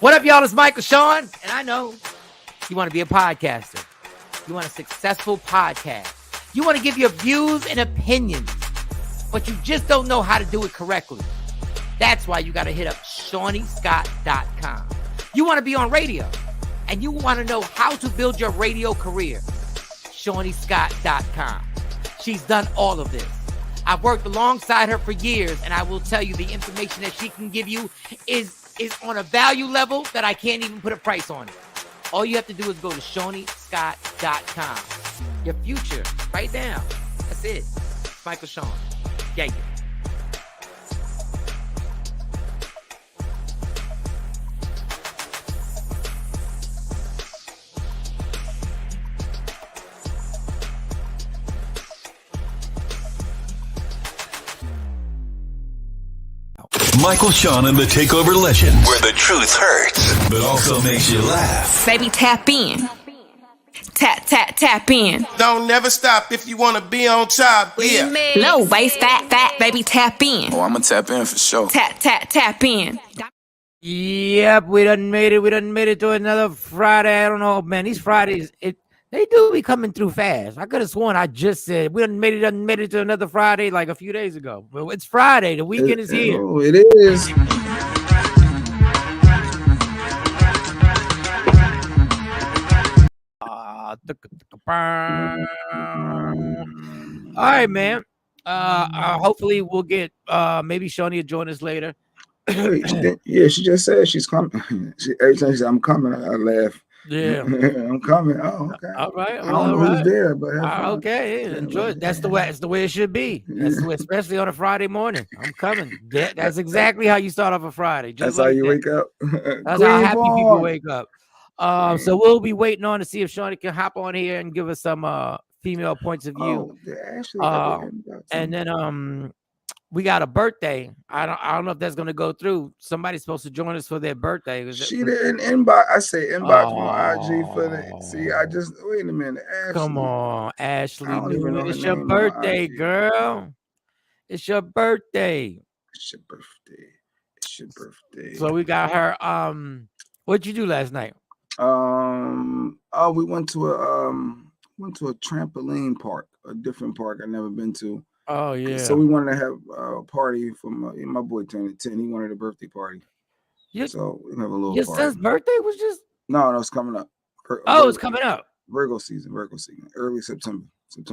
What up, y'all? It's Michael Shawn, and I know you want to be a podcaster. You want a successful podcast. You want to give your views and opinions, but you just don't know how to do it correctly. That's why you got to hit up ShawnyScott.com. You want to be on radio, and you want to know how to build your radio career. ShawnyScott.com. She's done all of this. I've worked alongside her for years, and I will tell you the information that she can give you is on a value level that I can't even put a price on it. All you have to do is go to ShawnyScott.com. Your future, right now. That's it. Michael Shawn. Yeah. Michael Shawn and the Takeover Legends, where the truth hurts, but also makes you laugh. Baby, tap in. Tap in. Don't never stop if you want to be on top. Yeah. Low waist, fat, baby, tap in. Oh, I'm gonna tap in for sure. Tap in. Yep, we done made it. We done made it to another Friday. I don't know, man. These Fridays, they do be coming through fast. I could have sworn I just said we done made it to another Friday like a few days ago. Well, it's Friday. The weekend is here. Oh, it is. All right, man. Hopefully we'll get maybe Shawnee will join us later. Yeah, she just said she's coming. Every time she said I'm coming, I laugh. Yeah, I'm coming. Oh, okay. All right. I don't know who's there, but okay. Enjoy it. That's the way it should be. That's the way, especially on a Friday morning. I'm coming. That's exactly how you start off a Friday. That's how you wake up. That's how happy people wake up. So we'll be waiting on to see if Shawnee can hop on here and give us some female points of view. And then we got a birthday. I don't know if that's gonna go through. Somebody's supposed to join us for their birthday. She didn't inbox. I say inbox on IG for the. See, I just wait a minute. Ashley. Come on, Ashley. It's your birthday, girl. It's your birthday. It's your birthday. It's your birthday. So we got her. What'd you do last night? We went to a trampoline park, a different park I've never been to. Oh yeah. So we wanted to have a party for my boy turned 10. He wanted a birthday party. So we have a little your party. son's birthday was just no, it's coming up. It's coming up. Virgo season, early September.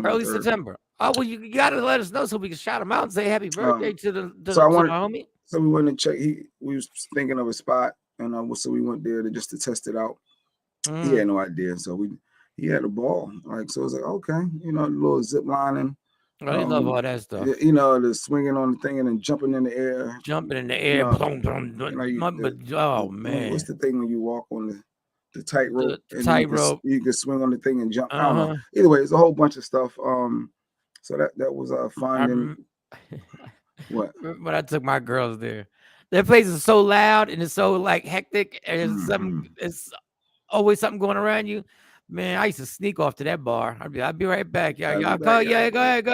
Early 3rd. September. Oh well, you gotta let us know so we can shout him out and say happy birthday to the homie. So we went and checked. We was thinking of a spot, and so we went there to test it out. He had no idea, so he had a ball. So it was like, okay, a little zip lining. I love all that stuff. The swinging on the thing and then jumping in the air. Oh man, what's the thing when you walk on the tightrope? The tightrope. You can swing on the thing and jump. I don't know. Either way, it's a whole bunch of stuff. So that was fun. What? When I took my girls there, that place is so loud and it's so like hectic. And it's always something going around you. Man, I used to sneak off to that bar. I'll be right back. Go ahead. Go ahead. Go ahead, go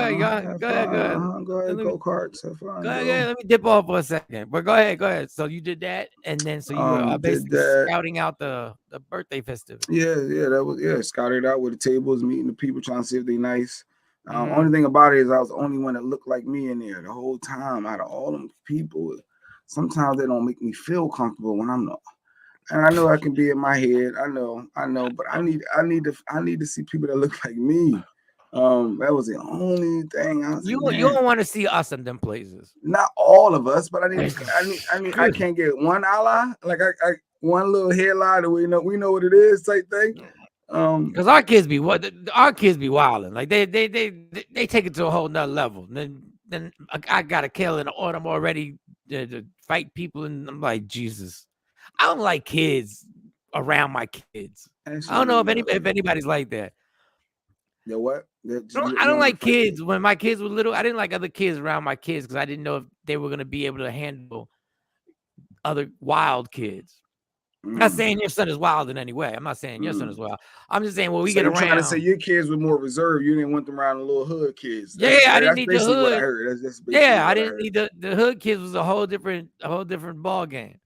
karts. Have fun. Go ahead. Let me dip off for a second. But go ahead. So you did that, and then so you were basically scouting out the birthday festivity. Yeah, scouted out with the tables, meeting the people, trying to see if they nice. Only thing about it is I was the only one that looked like me in there the whole time. Out of all them people, sometimes they don't make me feel comfortable when I'm not. And I know I can be in my head. I know, but I need to see people that look like me. That was the only thing. You don't want to see us in them places. Not all of us, but I can't get one ally, like I one little headline that we know what it is type thing. Because our kids be wilding. Like they take it to a whole nother level. Then I got a kill and on them already to fight people, and I'm like, Jesus. I don't like kids around my kids. Actually, I don't know if anybody's like that. You know what? I don't like kids. When my kids were little, I didn't like other kids around my kids because I didn't know if they were going to be able to handle other wild kids. I'm not saying your son is wild in any way. I'm not saying your son is wild. I'm just saying, we get around. Trying to say your kids were more reserved. You didn't want them around the little hood kids. I didn't need the hood. What I heard. I didn't need the hood kids. Was a whole different ball game.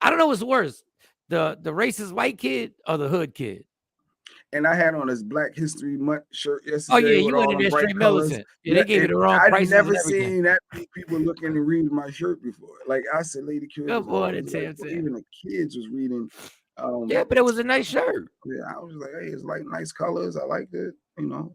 I don't know what's worse, The racist white kid or the hood kid? And I had on this Black History Month shirt Oh yesterday yeah, with you went all in them there bright straight colors. militant. Yeah, they gave you the wrong I'd prices never and everything. seen that many people looking and reading my shirt before. Like I said, Lady Q, Good morning, like, Tim. even the kids was reading. Yeah, but it was a nice shirt. Yeah, I was like, hey, it's like nice colors. I like it. You know,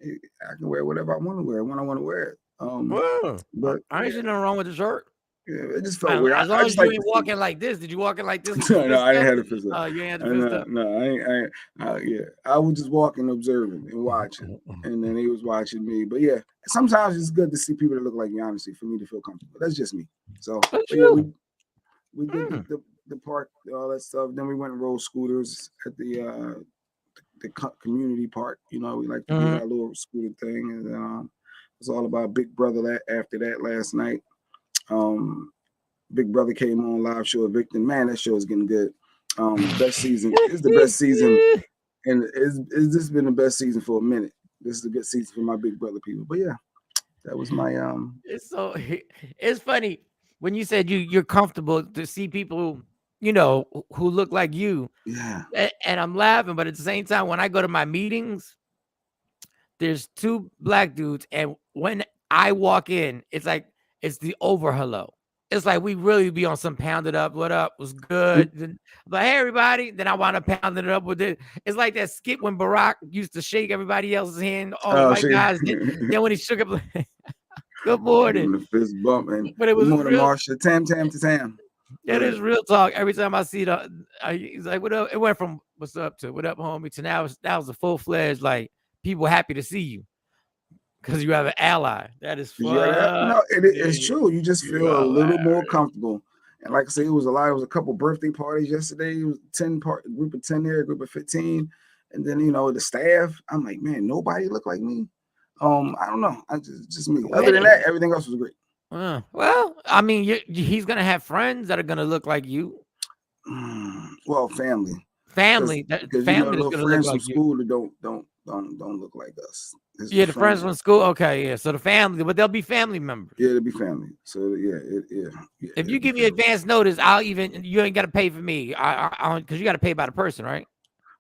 I can wear whatever I want to wear when I want to wear it. Well, But I ain't seen nothing wrong with the shirt. yeah, it just felt weird. As long I as just you like ain't walking like this. Did you walking like this? With no, your fist I didn't up? have the fist up. You ain't had the fist up. No, I ain't. Yeah, I was just walking, observing, and watching, and then he was watching me. But yeah, sometimes it's good to see people that look like you. Honestly, for me to feel comfortable. That's just me. So That's but yeah, you. we did the park, all that stuff. Then we went and rode scooters at the community park. You know, we like to do that little scooter thing, and it was all about Big Brother. After that last night, Big Brother came on live show Victim. Man, that show is getting good. Best season is the best season, and it's this been the best season for a minute. This is a good season for my Big Brother people. But yeah, that was my It's funny when you said you're comfortable to see people, you know, who look like you. Yeah. And I'm laughing, but at the same time, when I go to my meetings, there's two black dudes, and when I walk in, it's like it's the over hello. It's like we really be on some pounded up. What up? Was good. Then, but hey, everybody. Then I want to pound it up with it. It's like that skit when Barack used to shake everybody else's hand. All the white guys. Then when he shook up, good morning. The fist bump and but it was good morning, real. Marsha. Tam. It is real talk. Every time I see he's like, "What up?" It went from "What's up" to "What up, homie" to now that was a full-fledged like people happy to see you because you have an ally. That is fun. No, it's true. You just feel a little more comfortable. And like I said, it was a couple birthday parties yesterday. It was group of 10 there, group of 15. And then, you know, the staff, I'm like, man, nobody looked like me. I don't know. I just me. Other than that, everything else was great. Well, I mean, he's gonna have friends that are gonna look like you. Well, family. Family. Because family you know, is gonna friends look like from school that don't look like us. Yeah, the friends from school. Okay, yeah. So the family, but they'll be family members. Yeah, they'll be family. So yeah. If you give me advance notice, you ain't got to pay for me. Because you got to pay by the person, right?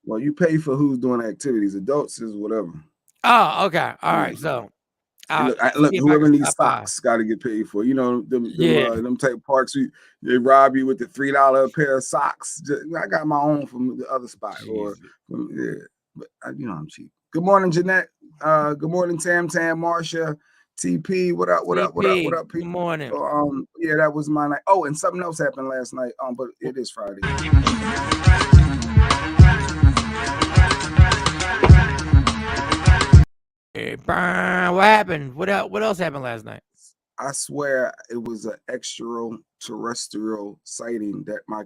Well, you pay for who's doing activities. Adults is whatever. Oh, okay. All right. So look, whoever needs socks got to get paid for. You know, them type of parks, they rob you with the $3 a pair of socks. I got my own from the other spot. But you know, I'm cheap. Good morning, Jeanette. Good morning, Tam, Marsha, TP. What up, people? Good morning. So, yeah, that was my night. Oh, and something else happened last night. But it is Friday. What happened? What else happened last night? I swear it was an extraterrestrial sighting that my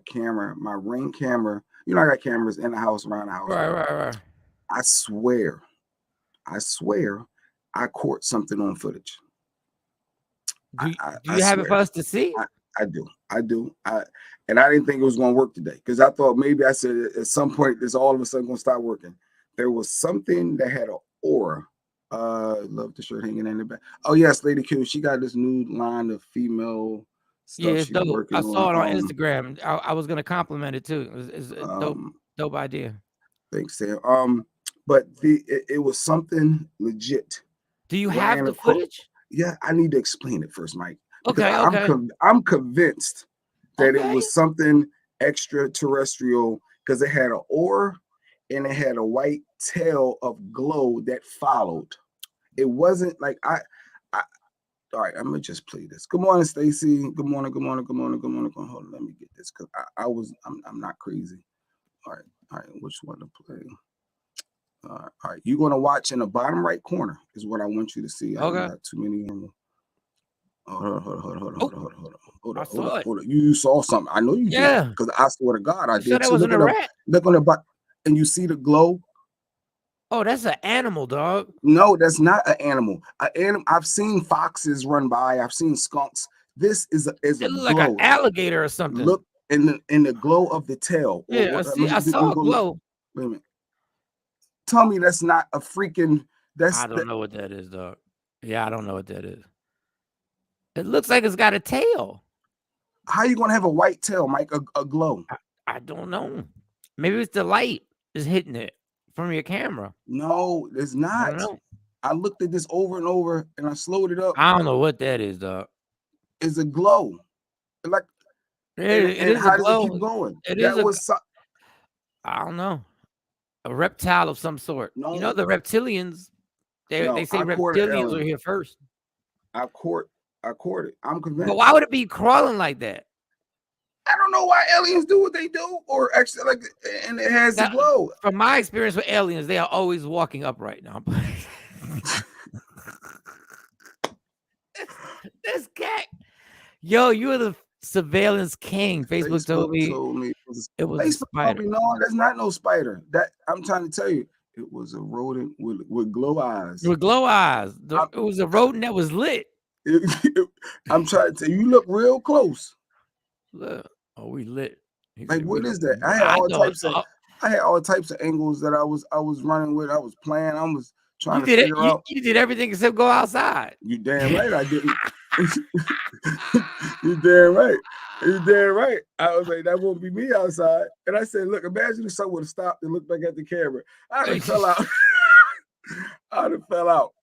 Ring camera, you know, I got cameras in the house, around the house. Right. I swear, I caught something on footage. Do you have it for us to see? I do. And I didn't think it was going to work today because I thought maybe I said at some point this all of a sudden going to start working. There was something that had an aura. Love the shirt hanging in the back. Oh yes, Lady Q. She got this new line of female stuff. Yeah, it's dope. I saw it on Instagram. I was gonna compliment it too. It's a dope idea. Thanks, Sam. But it was something legit. Do you have the footage? Yeah, I need to explain it first, Mike. Okay. I'm convinced that it was something extraterrestrial because it had an aura and it had a white tail of glow that followed. It wasn't like all right, I'm gonna just play this. Good morning, Stacy. Good morning. Hold on, let me get this because I'm not crazy. All right, which one to play? All right, you're gonna watch in the bottom right corner is what I want you to see. I don't got too many. Hold on. You saw something. I know you did because I swear to God I did. That wasn't a rat. Look on the bottom, and you see the glow. Oh, that's an animal, dog. No, that's not an animal. I've seen foxes run by. I've seen skunks. This is a glow. Like an alligator or something. Look in the glow of the tail. Yeah, I saw a glow. Wait a minute. Tell me that's not a freaking. I don't know what that is, dog. Yeah, I don't know what that is. It looks like it's got a tail. How you gonna have a white tail, Mike? A glow. I don't know. Maybe it's the light is hitting it from your camera. No, it's I not. don't know. I looked at this over and over, and I slowed it up. I don't know what that is, dog. It's a glow. Like, It and is a how does it glow. keep going? It is I don't know. A reptile of some sort. No. You know, the reptilians, they say I court an reptilians are alien. here first. I court it. I'm convinced. But why would it be crawling like that? I don't know why aliens do what they do, or actually, like, and it has the glow. From my experience with aliens, they are always walking upright now. This cat, yo, you are the surveillance king. Facebook told me it was a spider. No, that's not no spider. That I'm trying to tell you, it was a rodent with glow eyes. With glow eyes. It was a rodent that was lit. I'm trying to tell you, you look real close. Look, we lit. Like, what is that? I had all types of angles that I was running with. I was playing. I was trying to figure out. You did everything except go outside. You damn right I didn't. You damn right. You damn right. I was like, that won't be me outside. And I said, look, imagine if someone would have stopped and looked back at the camera. I'd have fell out. I'd have fell out.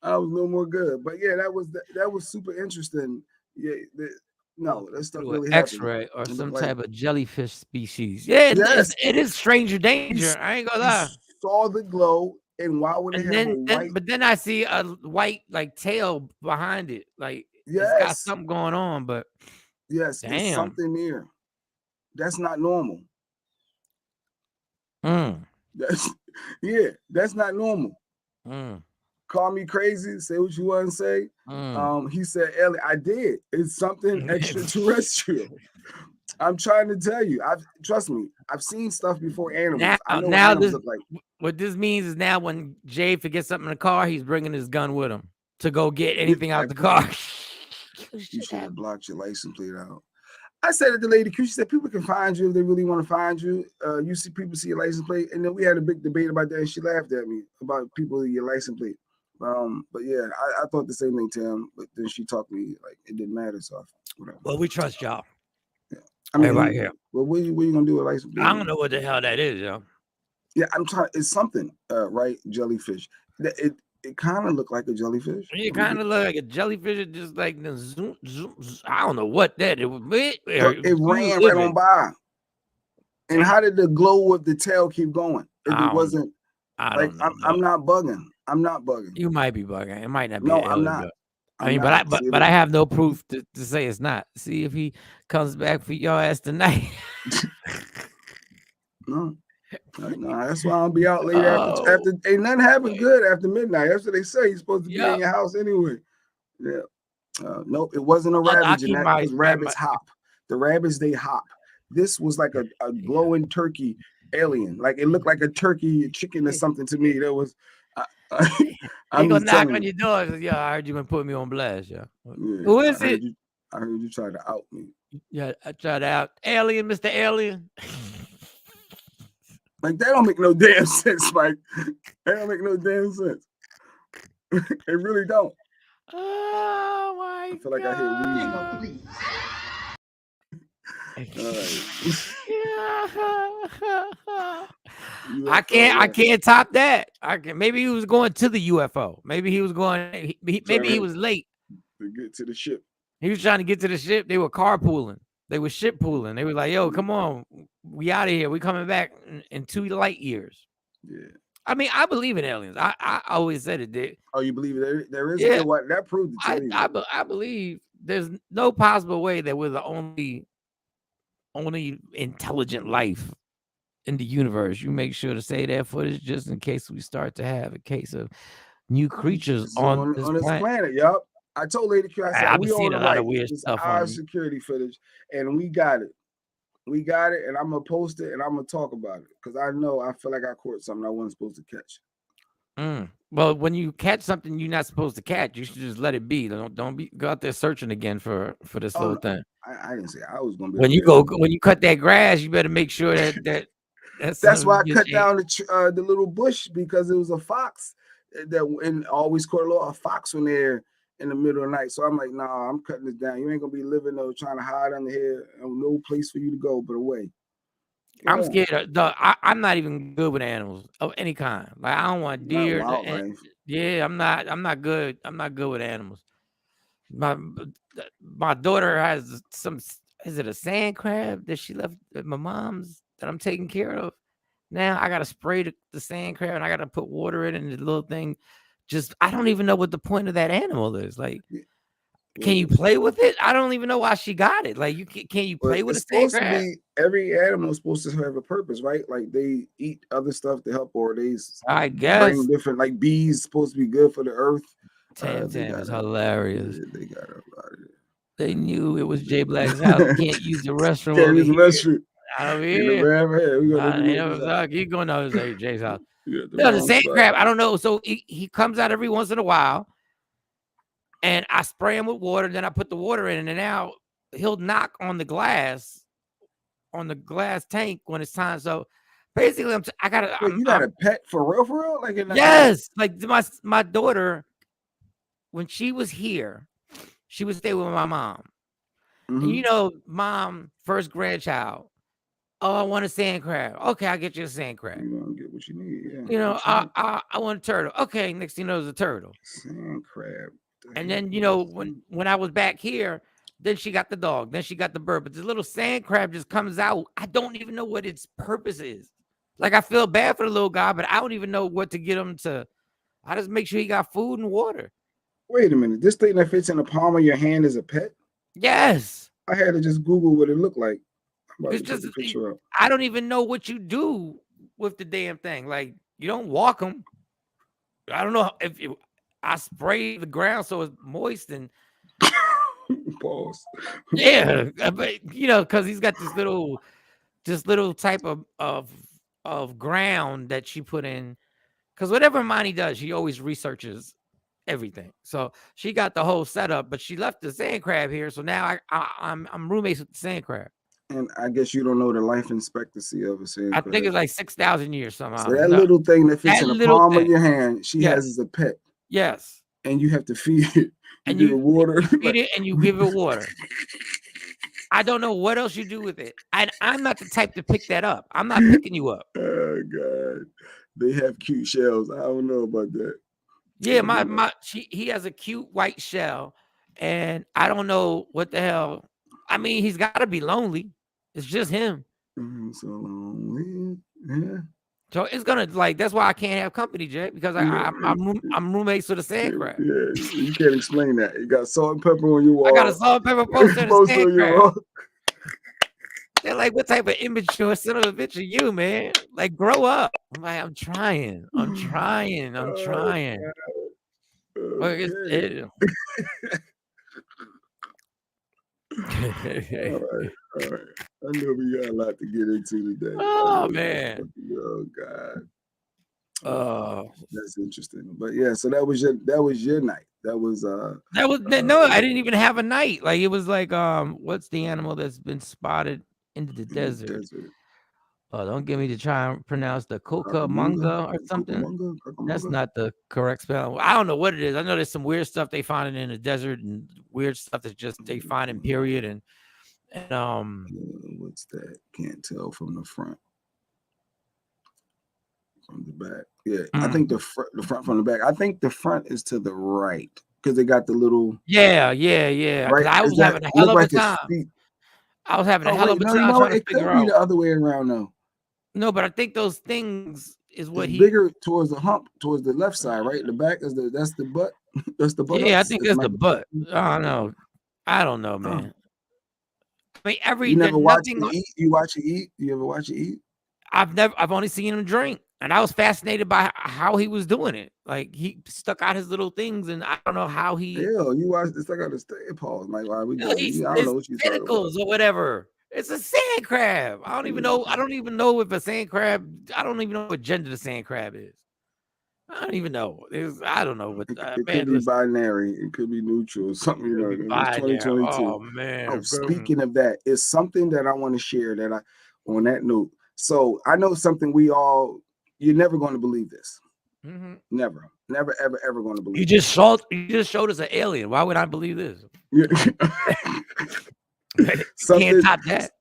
I was no more good. But yeah, that was super interesting. Yeah, no, that stuff really happened. X-ray or some type of jellyfish species. Yeah, it is stranger danger. I ain't gonna lie. Saw the glow, and why would it have a white? But then I see a white like tail behind it. Like it's got something going on, but there's something there. That's not normal. That's not normal. Call me crazy, say what you want to say. He said, Ellie, I did. It's something extraterrestrial. I'm trying to tell you. Trust me, I've seen stuff before animals. I know what animals look like. What this means is now when Jay forgets something in the car, he's bringing his gun with him to go get anything out the car. You should have blocked your license plate out. I said to the lady, she said, people can find you if they really want to find you. You see people see your license plate. And then we had a big debate about that, and she laughed at me about people with your license plate. But yeah, I thought the same thing, Tim. But then she talked to me like it didn't matter. So whatever. Well, we trust y'all. Yeah. I mean, right here. Well, what are you gonna do with license plate? I don't know what the hell that is, yo. Yeah, I'm trying. It's something, right? Jellyfish. It kind of looked like a jellyfish. It kind of looked like a jellyfish. It just like the zoom, zoom, zoom. I don't know what that it was. It ran right on by. And how did the glow of the tail keep going? It wasn't. I'm not bugging. I'm not bugging. You might be bugging. It might not be. No, I'm not. But I have no proof to say it's not. See if he comes back for your ass tonight. No, that's why I'll be out late after. Ain't nothing happened good after midnight. That's what they say. You're supposed to be in your house anyway. Yeah. Nope, it wasn't a rabbit. Because rabbits hop. The rabbits, they hop. This was like a glowing turkey alien. Like it looked like a turkey chicken or something to me. That was. I'm gonna knock on your door. Yeah, I heard you been putting me on blast. Yeah. Who is it? I heard you try to out me. Yeah, I tried to out Alien, Mr. Alien. Like that don't make no damn sense, Mike. That don't make no damn sense. It really don't. Oh my! I feel like I hear weed. I can't top that. Maybe he was going to the UFO. Maybe he was going. Maybe he was late to get to the ship. He was trying to get to the ship. They were carpooling. They were ship pooling. They were like, "Yo, come on, we out of here. We coming back in 2 light years." Yeah. I mean, I believe in aliens. I always said it did. Oh, you believe there is? Yeah. What that proved it. I believe there's no possible way that we're the only intelligent life in the universe. You make sure to say that footage just in case we start to have a case of new creatures on this planet. Yup. I told Lady Q, I said, I've seen a lot of weird stuff on our security footage, and we got it. We got it, and I'm gonna post it, and I'm gonna talk about it because I feel like I caught something I wasn't supposed to catch. Well, when you catch something you're not supposed to catch, you should just let it be. Don't go out there searching again for this whole thing. I didn't say I was gonna be. When you cut that grass, you better make sure that that's why I cut down the little bush because it was a fox and always caught a fox when they're in the middle of the night. So I'm like, nah, I'm cutting this down. You ain't gonna be living trying to hide under here. No place for you to go but away. I'm scared of I'm not even good with animals of any kind. Like I don't want Not deer. wildlife. Yeah, I'm not good. I'm not good with animals. My daughter has some. Is it a sand crab that she left at my mom's that I'm taking care of? Now I gotta spray the sand crab and I gotta put water in it and the little thing. Just I don't even know what the point of that animal is. Like, can you play with it? I don't even know why she got it. Like, can you play with a sand supposed crab? to be every animal is supposed to have a purpose, right? Like they eat other stuff to help, or they I guess bring different. Like bees supposed to be good for the earth. Tam is hilarious. They got a lot of it. They knew it was Jay Black's house. Can't use the restroom. Can't use the restroom. Over here. Keep going to Jay's house. No, the sand crab, I don't know. So he comes out every once in a while, and I spray him with water. Then I put the water in, and now he'll knock on the glass tank when it's time. So basically, I got to. You got a pet for real? Like yes, like my daughter, when she was here, she would stay with my mom. And you know, mom, first grandchild. Oh, I want a sand crab. Okay, I'll get you a sand crab. You're gonna get what you need. Yeah. You know, I want a turtle. Okay, next thing you know, it's a turtle. Sand crab. And then you know, when I was back here, then she got the dog, then she got the bird. But this little sand crab just comes out. I don't even know what its purpose is. Like I feel bad for the little guy, but I don't even know what to get him to. I just make sure he got food and water. Wait a minute. This thing that fits in the palm of your hand is a pet? Yes. I had to just Google what it looked like. It's just I don't even know what you do with the damn thing. Like you don't walk them. I don't know if I spray the ground so it's moist and pause. Yeah, but you know, because he's got this little type of ground that she put in. Because whatever Monty does, she always researches everything. So she got the whole setup, but she left the sand crab here. So now I'm roommates with the sand crab. And I guess you don't know the life expectancy of a sand crab. I think it's like 6,000 years somehow. So that little thing that fits in the palm of your hand, she has as a pet. Yes. And you have to feed it. And you give it water. You feed it and you give it water. I don't know what else you do with it. And I'm not the type to pick that up. I'm not picking you up. Oh God. They have cute shells. I don't know about that. Yeah, he has a cute white shell, and I don't know what the hell. I mean, he's got to be lonely. It's just him. So lonely. Yeah. So it's gonna that's why I can't have company, Jay, because I'm roommates with a sand crab. Yeah, you can't explain that. You got salt and pepper on your wall. I got a salt and pepper poster and a sand crab. They're like, what type of immature son of a bitch are you, man? Like, grow up. I'm like, I'm trying. All right. I know we got a lot to get into today. Oh man. Oh God. Oh, that's interesting. But yeah, so that was your night. No, I didn't even have a night. Like it was like what's the animal that's been spotted in the desert? Oh, don't get me to try and pronounce the Cucamonga or something. That's not the correct spelling. I don't know what it is. I know there's some weird stuff they find in the desert and weird stuff that just they find in period and what's that? Can't tell from the front. From the back. Yeah. I think the front from the back. I think the front is to the right because they got the little Yeah. Right? I was having a hell of a time. I was having a hell of a time trying to figure out. It could be the other way around though. No, but I think those things is what it's bigger towards the hump, towards the left side, right? The back is that's the butt. That's the butt. Yeah, I think that's the butt. I don't know, man. I mean, you never watch it eat. You watch it eat. You ever watch it eat? I've only seen him drink, and I was fascinated by how he was doing it. Like he stuck out his little things, and I don't know how he. Yeah, you watch it stuck out his pause. Like why we doing? I don't know what you tentacles or whatever. It's a sand crab. I don't even know. I don't even know if a sand crab. I don't even know what gender the sand crab is. I don't even know. I don't know what. It could be binary. It could be neutral. Something. You know. It's 2022. Oh man. Oh, speaking of that, it's something that I want to share. On that note. So I know something you're never going to believe this. Mm-hmm. Never, ever going to believe. You just showed us an alien. Why would I believe this? Yeah. Can't top that.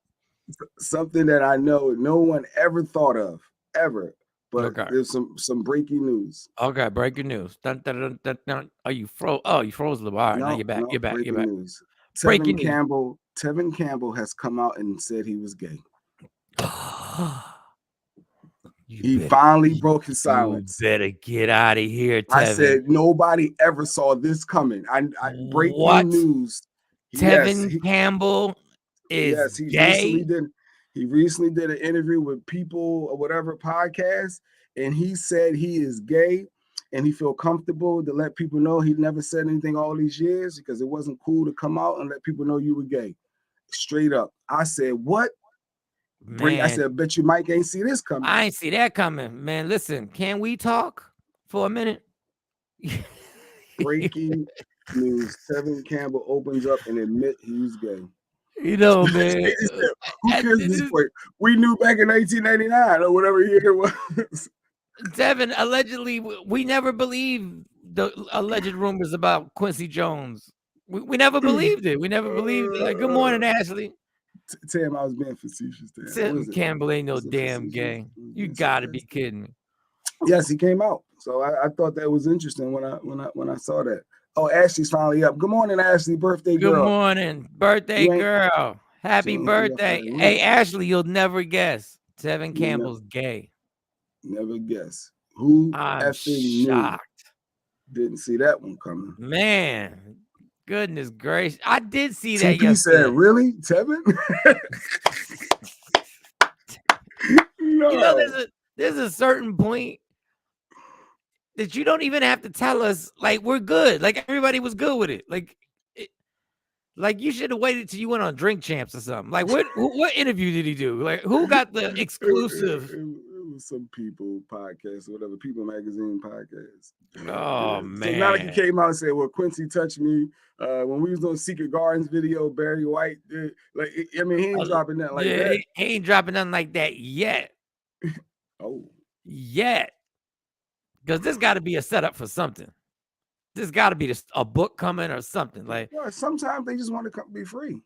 something that I know no one ever thought of ever. But Okay. there's some breaking news. Okay, breaking news. Dun, dun, dun, dun, dun. Oh, you froze. Oh, you froze a little. All right, now No, you're back. no, You're back. You're breaking back. news. Breaking news. Tevin Campbell has come out and said he was gay. He finally broke his silence. You better get out of here, Tevin. I said nobody ever saw this coming. Breaking What? news. Tevin Campbell is gay. He recently did an interview with People or whatever podcast, and he said he is gay and he feel comfortable to let people know. He never said anything all these years because it wasn't cool to come out and let people know you were gay. Straight up. I said, what? Man, I said, bet you Mike ain't see this coming. I ain't see that coming. Man, listen, can we talk for a minute? Breaking news. Tevin Campbell opens up and admit he's gay. You know, man. Who cares at this point? We knew back in 1999 or whatever year it was. Tevin, allegedly, we never believed the alleged rumors about Quincy Jones. We never believed it. We never believed it. Like, good morning, Ashley. Tim, I was being facetious. Tevin Campbell ain't no damn gay. You gotta be kidding me. Yes, he came out. So I thought that was interesting when I saw that. Oh, Ashley's finally up. Good morning, Ashley. Birthday girl. Good morning, birthday girl. Happy birthday. Hey, Ashley, you'll never guess. Tevin Campbell's gay. Never guess. Who I'm shocked. Didn't see that one coming. Man, goodness gracious. I did see that TP yesterday. said, really? Tevin? No. You know, there's a certain point that you don't even have to tell us, like, we're good. Like, everybody was good with it. Like you should have waited till you went on Drink Champs or something. Like, what interview did he do? Like, who got the exclusive? It was some People podcast or whatever, People Magazine podcast. Oh, man. So now he came out and said, well, Quincy touched me. When we was doing Secret Gardens video, Barry White did. Like, I mean, he ain't dropping that like that. He ain't dropping nothing like that yet. Yet. Because this got to be a setup for something. This got to be a book coming or something. Like, well, sometimes they just want to be free.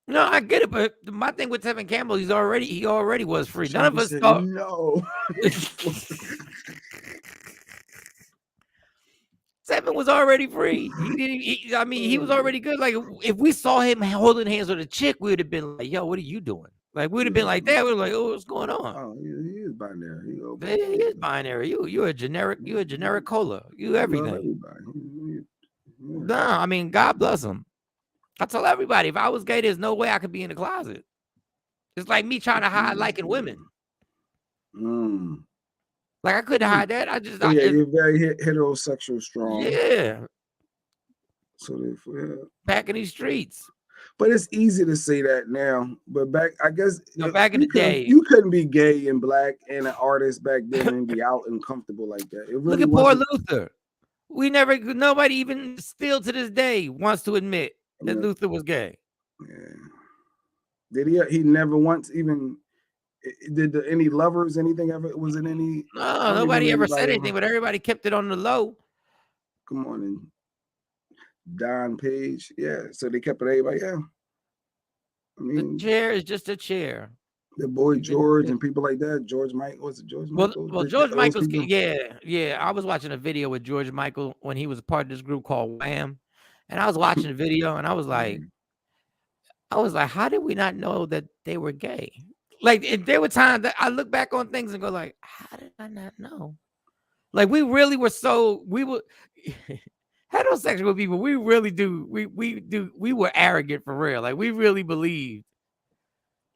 No, I get it, but my thing with Tevin Campbell, he already was free. None of us thought. No. Tevin was already free. He was already good. Like, if we saw him holding hands with a chick, we would have been like, "Yo, what are you doing?" Like, we would have been like that. We were like, "Oh, what's going on?" Oh, he is binary. He is binary. You're a generic cola. You everything. Nah, I mean, God bless him. I tell everybody, if I was gay, there's no way I could be in the closet. It's like me trying to hide liking women. Like, I couldn't hide that. You're very heterosexual strong. Yeah. So therefore, back in these streets. But it's easy to say that now. But back in the day, you couldn't be gay and black and an artist back then and be out and comfortable like that. It really look at poor Luther. Nobody even still to this day wants to admit that Luther was gay. Yeah. Did he never once even did any lovers, anything ever? Was it any? No, nobody ever said anything, but everybody kept it on the low. Come on in. Don Page. Yeah. So they kept it everybody. Yeah. I mean, the chair is just a chair. The boy George and people like that. George Michael. Was it George Michael? Well, George Michael's, yeah. I was watching a video with George Michael when he was a part of this group called Wham. And I was watching the video and I was like, how did we not know that they were gay? Like, there were times that I look back on things and go like, how did I not know? Like, we really were heterosexual people. We really do. We were arrogant for real. Like, we really believed.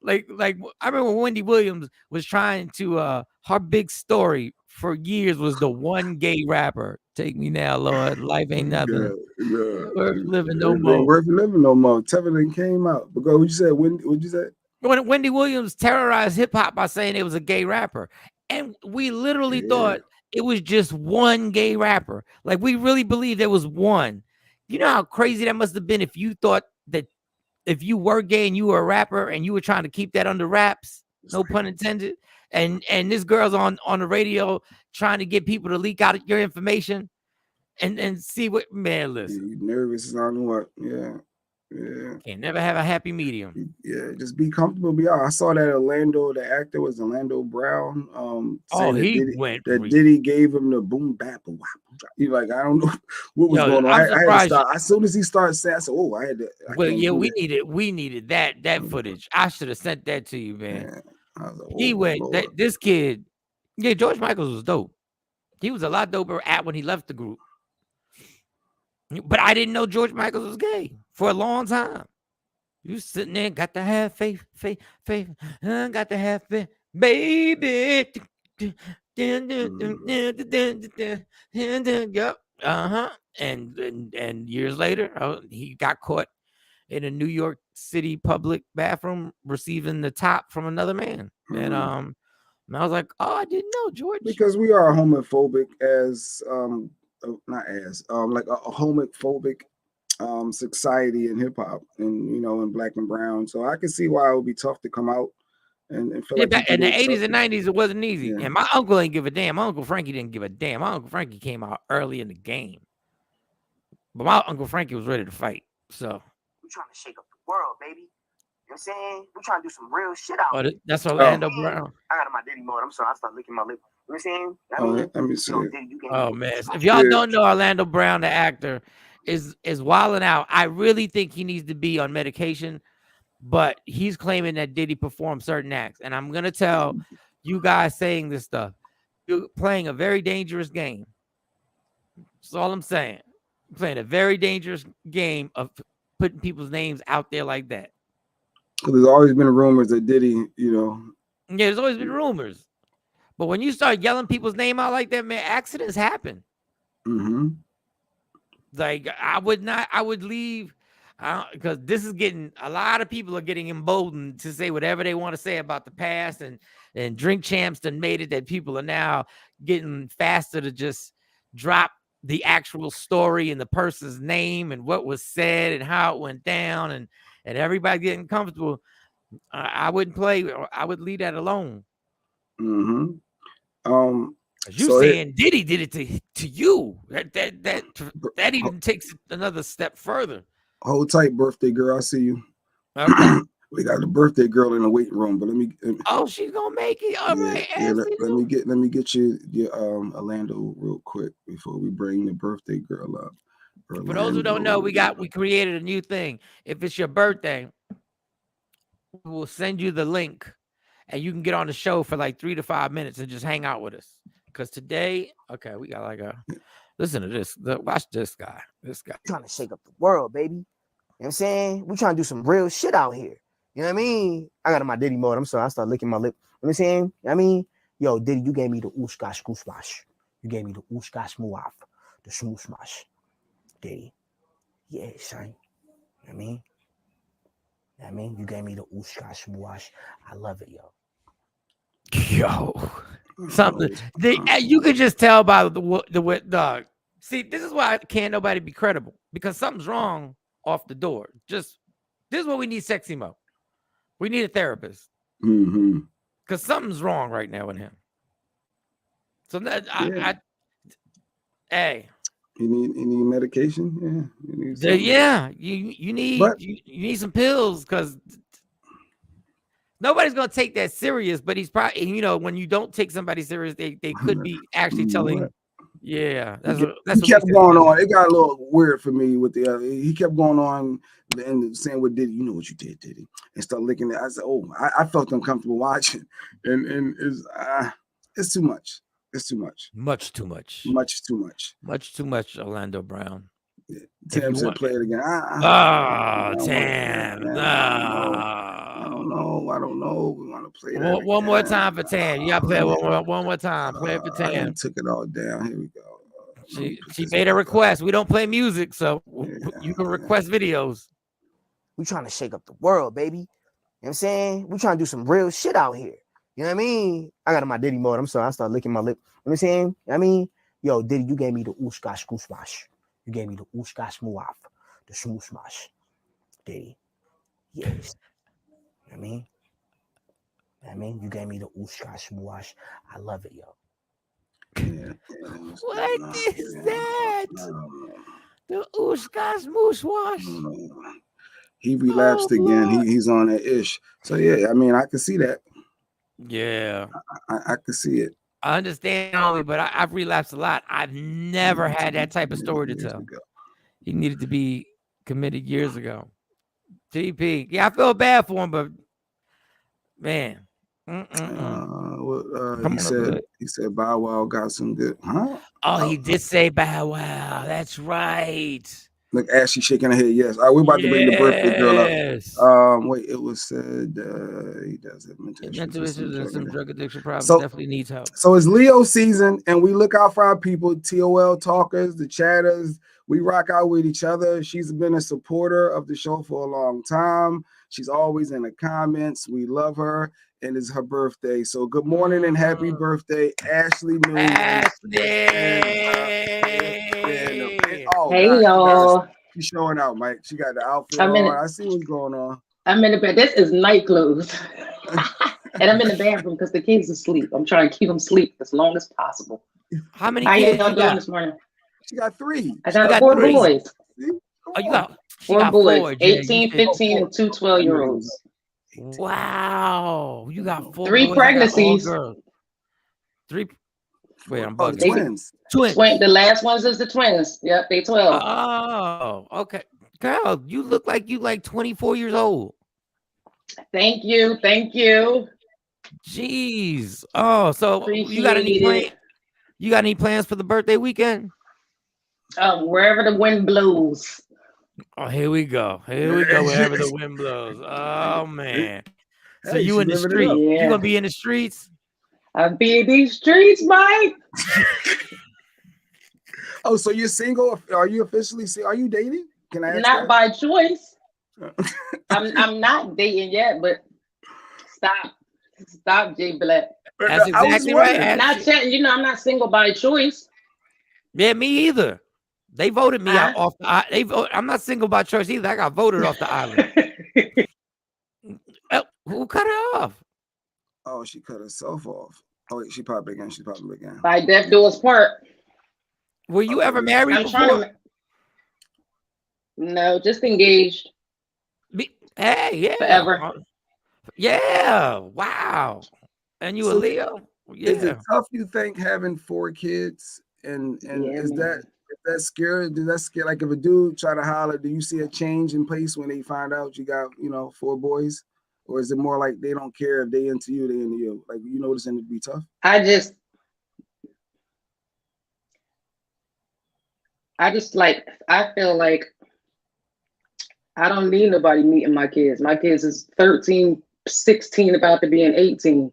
Like I remember when Wendy Williams was trying to her big story for years was the one gay rapper. Take me now, Lord. Life ain't nothing. Worth living no more. Worth living no more. Tevin came out. But what'd you say? What'd you say? When Wendy Williams terrorized hip hop by saying it was a gay rapper. And we literally thought it was just one gay rapper. Like, we really believed there was one. You know how crazy that must have been if you thought that if you were gay and you were a rapper and you were trying to keep that under wraps, no pun intended, and this girl's on the radio trying to get people to leak out your information and see what, man, listen. You nervous on what? Yeah. Yeah. Can't never have a happy medium. Yeah, just be comfortable. Be all. I saw that Orlando, the actor was Orlando Brown. Saying He went. that Diddy gave him the boom bap. You like, I don't know what was going on. I'm I had to surprised. stop. As soon as he started saying, I said, "Oh, I had to." Well, yeah, we needed that footage. I should have sent that to you, man. Yeah. I was like, He went. Lord. This kid, yeah, George Michaels was dope. He was a lot doper when he left the group. But I didn't know George Michaels was gay for a long time. You sitting there, got to have faith, got to have faith, baby. Yep. And years later, he got caught in a New York City public bathroom receiving the top from another man. And I was like, oh, I didn't know, George. Because we are homophobic as like a homophobic society in hip hop, and in Black and Brown. So I can see why it would be tough to come out and feel like in the 80s and 90s, it wasn't easy. Yeah. And my uncle ain't give a damn. My Uncle Frankie didn't give a damn. My Uncle Frankie came out early in the game. But my Uncle Frankie was ready to fight. So we're trying to shake up the world, baby. You know what I'm saying? We're trying to do some real shit out here. That's Orlando Brown. I got on my Diddy mode. I'm sorry, I started licking my lip. You know what I'm saying? Let me see. Oh man. If y'all don't know Orlando Brown, the actor, is wilding out. I really think he needs to be on medication, but he's claiming that Diddy performed certain acts. And I'm gonna tell you guys saying this stuff. You're playing a very dangerous game. That's all I'm saying. You're playing a very dangerous game of putting people's names out there like that. There's always been rumors that Diddy, Yeah, there's always been rumors. But when you start yelling people's name out like that, man, accidents happen. Mm-hmm. Like I would leave because this is getting, a lot of people are getting emboldened to say whatever they want to say about the past, and Drink Champs done made it that people are now getting faster to just drop the actual story and the person's name and what was said and how it went down, and everybody getting comfortable. I wouldn't play. I would leave that alone. Mm-hmm. Saying Diddy did it to you. That even takes it another step further. Hold tight, birthday girl. I see you. Okay. We got the birthday girl in the waiting room, but let me. Oh, she's gonna make it. All right. Yeah, let me get you your Orlando real quick before we bring the birthday girl up. For those who don't know, we created a new thing. If it's your birthday, we will send you the link, and you can get on the show for like 3 to 5 minutes and just hang out with us. Because today, okay, we got like listen to this. Watch this guy. This guy trying to shake up the world, baby. You know what I'm saying? We're trying to do some real shit out here. You know what I mean? I got on my Diddy mode. I'm sorry, I started licking my lip. You know what I'm saying? You know what I mean? Yo, Diddy, you gave me the ooshka smash. You gave me the ooshka smash. The smooth smash. Diddy. Yeah, son. You know what I mean? You know what I mean? You gave me the ooshka smash. I love it, yo. Yo. Something you could just tell by the dog. See, this is why can't nobody be credible, because something's wrong off the door. This is what we need, Sexy Mo. We need a therapist. Mm-hmm. Because something's wrong right now with him. So hey, you need medication. You need some pills, because nobody's gonna take that serious, but he's probably, when you don't take somebody serious, they could be actually telling. Yeah, that's he kept going on. It got a little weird for me with the other. He kept going on and saying what Diddy, you know what you did, Diddy, and start licking it. I said, oh, I felt uncomfortable watching, and it's too much. It's too much. Much too much. Much too much. Much too much. Orlando Brown. Yeah. Tam said, play it again. Tam. I don't know. We want to play that one more time for Tam. You got to play it one more time. Play it for Tam. Took it all down. Here we go. She made a request. We don't play music, so you can request videos. We trying to shake up the world, baby. You know what I'm saying? We trying to do some real shit out here. You know what I mean? I got on my Diddy mode. I'm sorry, I started licking my lip. You know what I'm saying? You know what I mean? Yo, Diddy, you gave me the ooshka smash. You gave me the ooshka smash. The smooth smash. Diddy. Yes. You know what I mean? You know what I mean? You gave me the ooshka smash. I love it, yo. Yeah. What is that? The ooshka smoosh wash. he relapsed again. He's on that ish. So yeah, I mean, I can see that. Yeah, I can see it. I understand only, but I've relapsed a lot. I've never had that type of story to tell. He needed to be committed years ago. TP, yeah, I feel bad for him, but man, he said Bow Wow got some good, huh? Oh, he did say Bow Wow. That's right. Look, Ashley shaking her head. Yes. All right, we're about to bring the birthday girl up. Wait, it was said he does have mental issues and some drug addiction problems. So, definitely needs help. So it's Leo season, and we look out for our people, TOL Talkers, the chatters. We rock out with each other. She's been a supporter of the show for a long time. She's always in the comments. We love her, and it's her birthday. So good morning and happy birthday, Ashley Newman. Oh, hey, God, y'all. She's showing out, Mike. She got the outfit on. I see what's going on. I'm in the bed. This is night clothes. And I'm in the bathroom because the kids are asleep. I'm trying to keep them asleep as long as possible. How many kids y'all doing this morning? She got 3. I got 4 boys. Oh, you got 4 boys, 18, 15, and 2 12-year-olds. Wow. You got 4 3 boys, pregnancies. 3. Wait, I'm bugging. Twins. The last ones is the twins. Yep, they 12. Oh, okay. Girl, you look like you like 24 years old. Thank you. Jeez. Oh, so you got any plans for the birthday weekend? Wherever the wind blows. Oh, here we go. Wherever the wind blows. Oh man. So you in the street? Yeah. You gonna be in the streets? I'll be in these streets, Mike. Oh, so you're single? Are you officially single? Are you dating? Can I ask Not that? by choice. I'm not dating yet, but stop, J Black. That's exactly right. Not chatting. I'm not single by choice. Yeah, me either. They voted me out off the. I'm not single by choice either. I got voted off the island. Who cut her off? Oh, she cut herself off. Oh, wait, she popped again. By death do us part. Were you ever married before? No, just engaged. Hey, yeah. Forever. Yeah. Wow. And you a Leo? Yeah. Is it tough, you think, having 4 kids? And is that scary? Does that scare? Like if a dude try to holler, do you see a change in pace when they find out you got 4 boys? Or is it more like they don't care if they into you, they into you? Like you noticing it to be tough? I feel like I don't need nobody meeting my kids. My kids is 13, 16, about to be 18.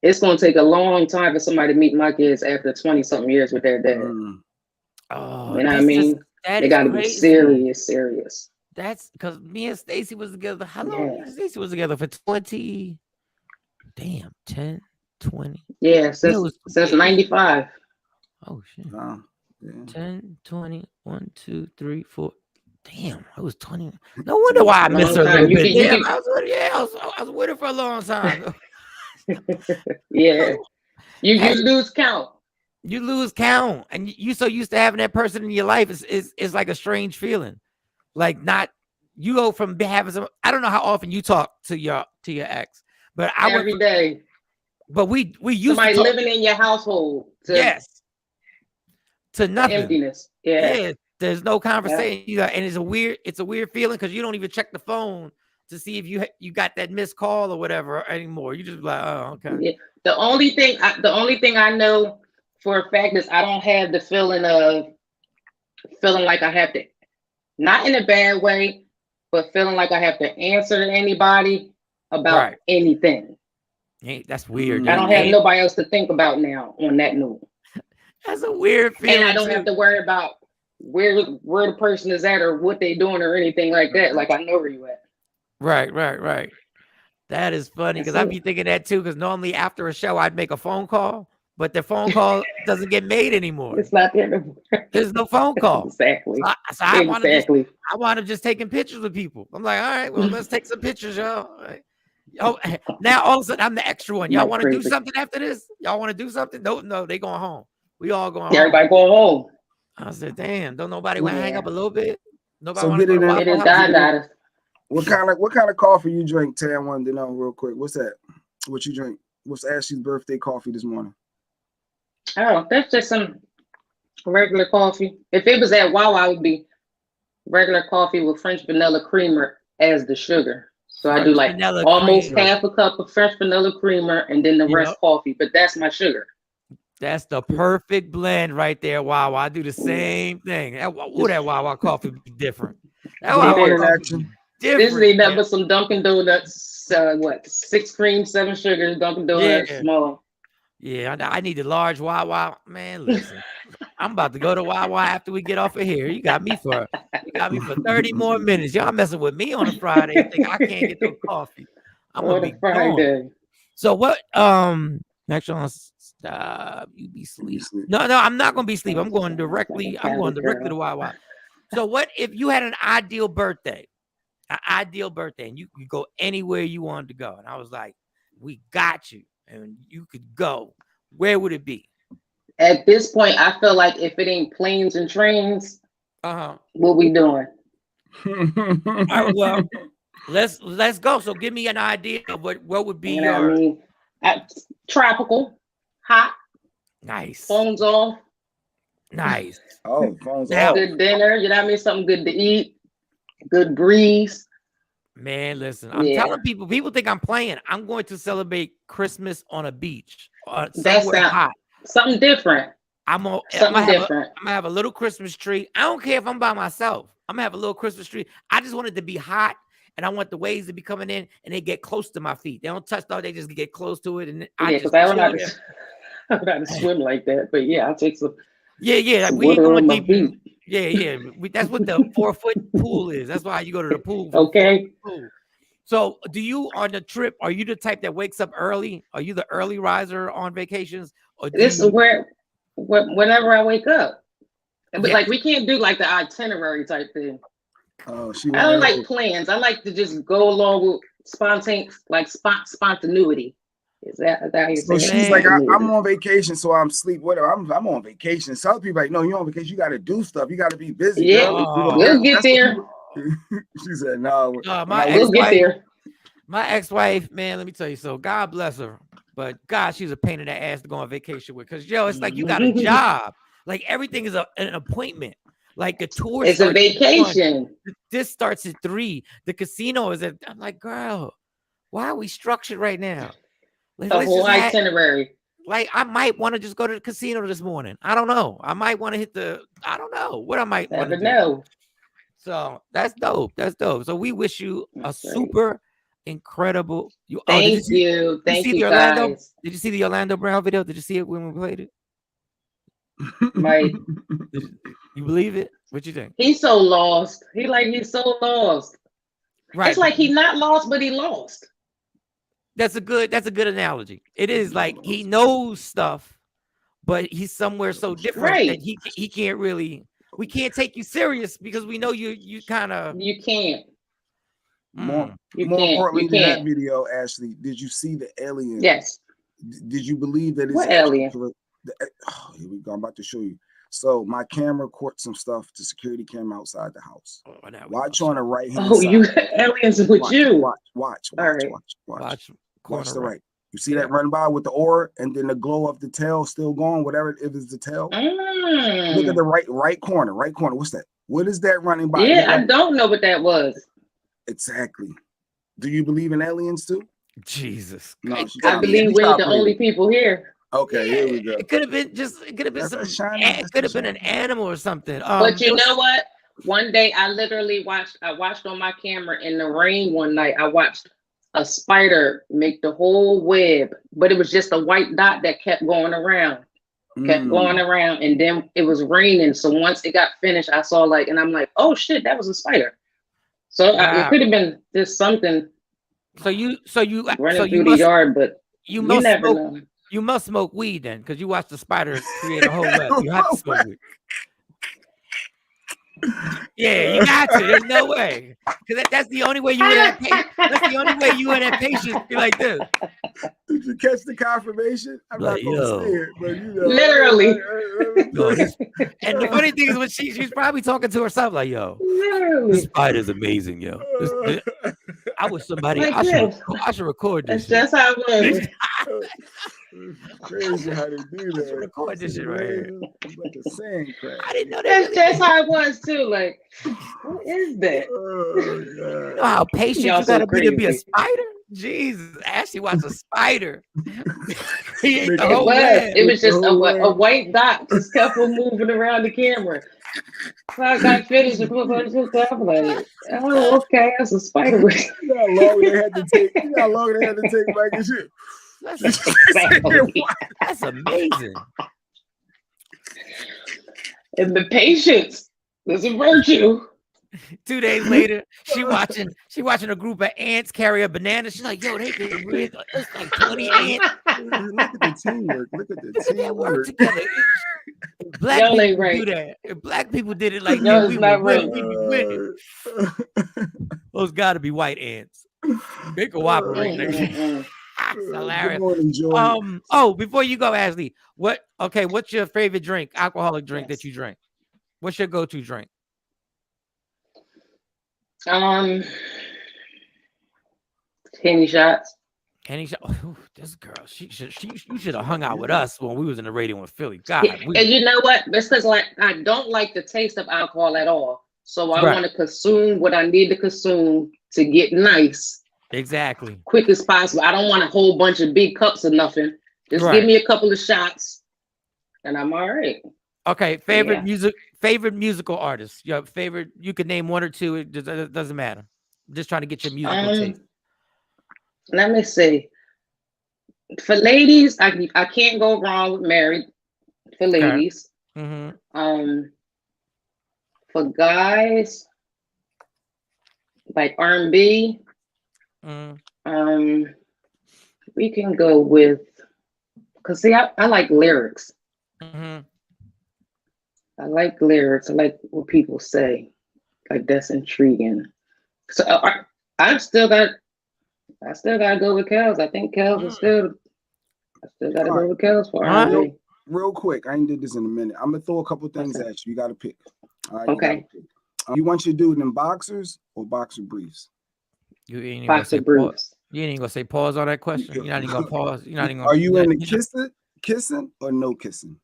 It's going to take a long time for somebody to meet my kids after 20-something years with their dad. Oh, you know what I mean? They got to be serious. That's because me and Stacy was together. How long? Stacy was together for 20. Damn, 10, 20. Yeah, since 95. Oh shit. 10, 20, 1, 2, 3, 4. Damn, I was 20. No wonder why I missed her a little bit. I was with her for a long time. Yeah. You lose count. You lose count. And you so used to having that person in your life is like a strange feeling. Like you go from having some. I don't know how often you talk to your ex, but every day. But we used somebody to living in your household. To nothing. Emptiness. Yeah. There's no conversation. Yeah. And it's a weird feeling because you don't even check the phone to see if you got that missed call or whatever anymore. You just like, oh, okay. Yeah. The only thing I know for a fact is I don't have the feeling like I have to. Not in a bad way, but feeling like I have to answer to anybody about anything. Hey, that's weird. I don't have nobody else to think about now on that note. That's a weird feeling. And I don't have to worry about where the person is at or what they doing or anything like that. Like I know where you at. Right. That is funny because I'd be thinking that too. Because normally after a show, I'd make a phone call. But the phone call doesn't get made anymore. It's not there anymore. There's no phone call. Exactly. So I want to just taking pictures with people. I'm like, all right, well, let's take some pictures, y'all. Oh, now all of a sudden I'm the extra one. Y'all want to do something after this? Y'all want to do something? No, they going home. We all going home. Everybody going home. I said, damn, don't nobody want to hang up a little bit? Nobody so it is done. What kind of coffee you drink? Tam wanted to know real quick. What's that? What you drink? What's Ashley's birthday coffee this morning? Oh, that's just some regular coffee. If it was at Wawa, it would be regular coffee with French vanilla creamer as the sugar. So I do like almost half a cup of French vanilla creamer and then the rest coffee. But that's my sugar. That's the perfect blend right there, Wawa. I do the same thing. That Wawa coffee be different. That Wawa coffee be different. This ain't nothing but some Dunkin' Donuts. 6 cream, 7 sugars, Dunkin' Donuts, small. Yeah, I need the large Wawa. Man, listen, I'm about to go to Wawa after we get off of here. You got me for 30 more minutes. Y'all messing with me on a Friday. I think I can't get no coffee. I'm gonna be Friday. Gone. So what? Next on stop. You be sleep. No, I'm not gonna be sleep. I'm going directly to Wawa. So what if you had an ideal birthday? And you could go anywhere you wanted to go. And I was like, we got you. And you could go. Where would it be? At this point, I feel like if it ain't planes and trains, what we doing? All right, well, let's go. So give me an idea of what would be tropical, hot, nice, phones off, nice. Oh, phones off. Good dinner. You know what I mean? Something good to eat. Good breeze. Man, listen, I'm telling people think I'm playing. I'm going to celebrate Christmas on a beach. Somewhere hot. Something different. I'm gonna have a little Christmas tree. I don't care if I'm by myself. I'm gonna have a little Christmas tree. I just want it to be hot, and I want the waves to be coming in, and they get close to my feet. They don't touch though. They just get close to it, and I don't know how to swim like that. But yeah, I'll take some. Yeah. Some we ain't going deep. Feet. Yeah. That's what the 4-foot pool is. That's why you go to the pool. Okay. So, do you on the trip? Are you the type that wakes up early? Are you the early riser on vacations? Or this is whenever I wake up. But like we can't do like the itinerary type thing. Oh, I don't like plans. I like to just go along with spontaneity. Is that how you say? So she's like, I'm on vacation, so I'm sleep. Whatever. I'm on vacation. So other people like, no, you're on vacation. You got to do stuff. You got to be busy. Yeah, we'll get there. She said, no. We'll get there. My ex-wife, man, let me tell you. So God bless her, but God, she's a pain in the ass to go on vacation with. Cause it's like you got a job. Like everything is an appointment. Like the tour. It's a vacation. This starts at 3. The casino is at. I'm like, girl, why are we structured right now? The whole itinerary. Like I might want to just go to the casino this morning. I don't know. I might want to hit I don't know what I might want to do. So that's dope. So we wish you a super incredible. Thank you. Thank you, guys. Did you see the Orlando Brown video? Did you see it when we played it? Mike, you believe it? What you think? He's so lost. He's so lost. Right. It's like he's not lost, but he lost. That's a good analogy. It is like he knows stuff, but he's somewhere so different that he can't really. We can't take you serious because we know you kind of. You can't. More importantly than that video, Ashley, did you see the alien? Yes. Did you believe that it's what alien? Here we go. I'm about to show you. So my camera caught some stuff. The security camera outside the house. Watch on the right hand side. You aliens with you. Watch the right. You see that running by with the aura and then the glow of the tail still going, whatever it is the tail. Look at the right corner. What's that? What is that running by? Yeah, I don't know what that was. Exactly. Do you believe in aliens too? Jesus. No, I believe we're the only people here. Okay, here we go. It could have been an animal or something. But you know what? One day I watched on my camera in the rain one night. I watched a spider make the whole web, but it was just a white dot that kept going around. And then it was raining. So once it got finished, I saw and I'm like, oh shit, that was a spider. So it could have been just something. So you running through the yard, but you never know. You must smoke weed then, because you watched the spider create a whole web. You have to smoke weed. Yeah, you got to. There's no way, because that's the only way you would have. That's the only way you would have patience be like this. Did you catch the confirmation? I'm Like, not gonna say yo. it, but you know, Literally. Yo, and the funny thing is when she's probably talking to herself like, yo, this Literally. spider's amazing, yo. I wish somebody Like I should record this That's shit. just how it was. It's crazy how they do I should that. record this shit right here. It's like a sand crack. I didn't know that. That's how it was too. Like, what is that? Oh, You know how patient Y'all you gotta so be to be a crazy. spider? Jesus, Ashley watched a spider. Create It the It whole was. web. It was just Oh, a white dot just kept on moving around the camera. So I got finished and put on the I'm like, oh, okay, that's a spider web. You know how long they had to take. You know how long they had to take back and shit. Exactly. That's amazing. And the patience is a virtue. 2 days later, she watching a group of ants carry a banana. She's like, yo, they did really, it's like 20 ants. Look at the teamwork. Look at the Look at that work teamwork. together. If black Y'all people ain't do right. that. If black people did it like Y'all that, is we not would right. win. We'd be winning. Those gotta be white ants. They cooperate. That's hilarious. Good morning, Jordan. Before you go, Ashley, what's your favorite drink, alcoholic drink that you drink? What's your go-to drink? Henny shots. Kenny, this girl, you should have hung out with us when we was in the radio in Philly. God, And you know what? That's because like I don't like the taste of alcohol at all. So I want to consume what I need to consume to get nice. Exactly. Quick as possible. I don't want a whole bunch of big cups of nothing. Just give me a couple of shots and I'm all right. Okay, favorite musical artist. Your favorite, you could name one or two, it doesn't matter. I'm just trying to get your musical taste. Let me see. For ladies, I can't go wrong with Married for ladies. Okay. For guys, like R&B, we can go with, because see, I like lyrics. I like lyrics. I like what people say. Like that's intriguing. So I still gotta go with Kels. I think Kels is still. I still gotta go with Kels for R&B. Real quick, I ain't did this in a minute. I'm gonna throw a couple things at you. You gotta pick. All right, okay. You want your dude in boxers or boxer briefs? You ain't boxer briefs. You ain't even gonna say pause on that question. You're not even gonna pause. You're not even gonna. Are you into kissing or no kissing?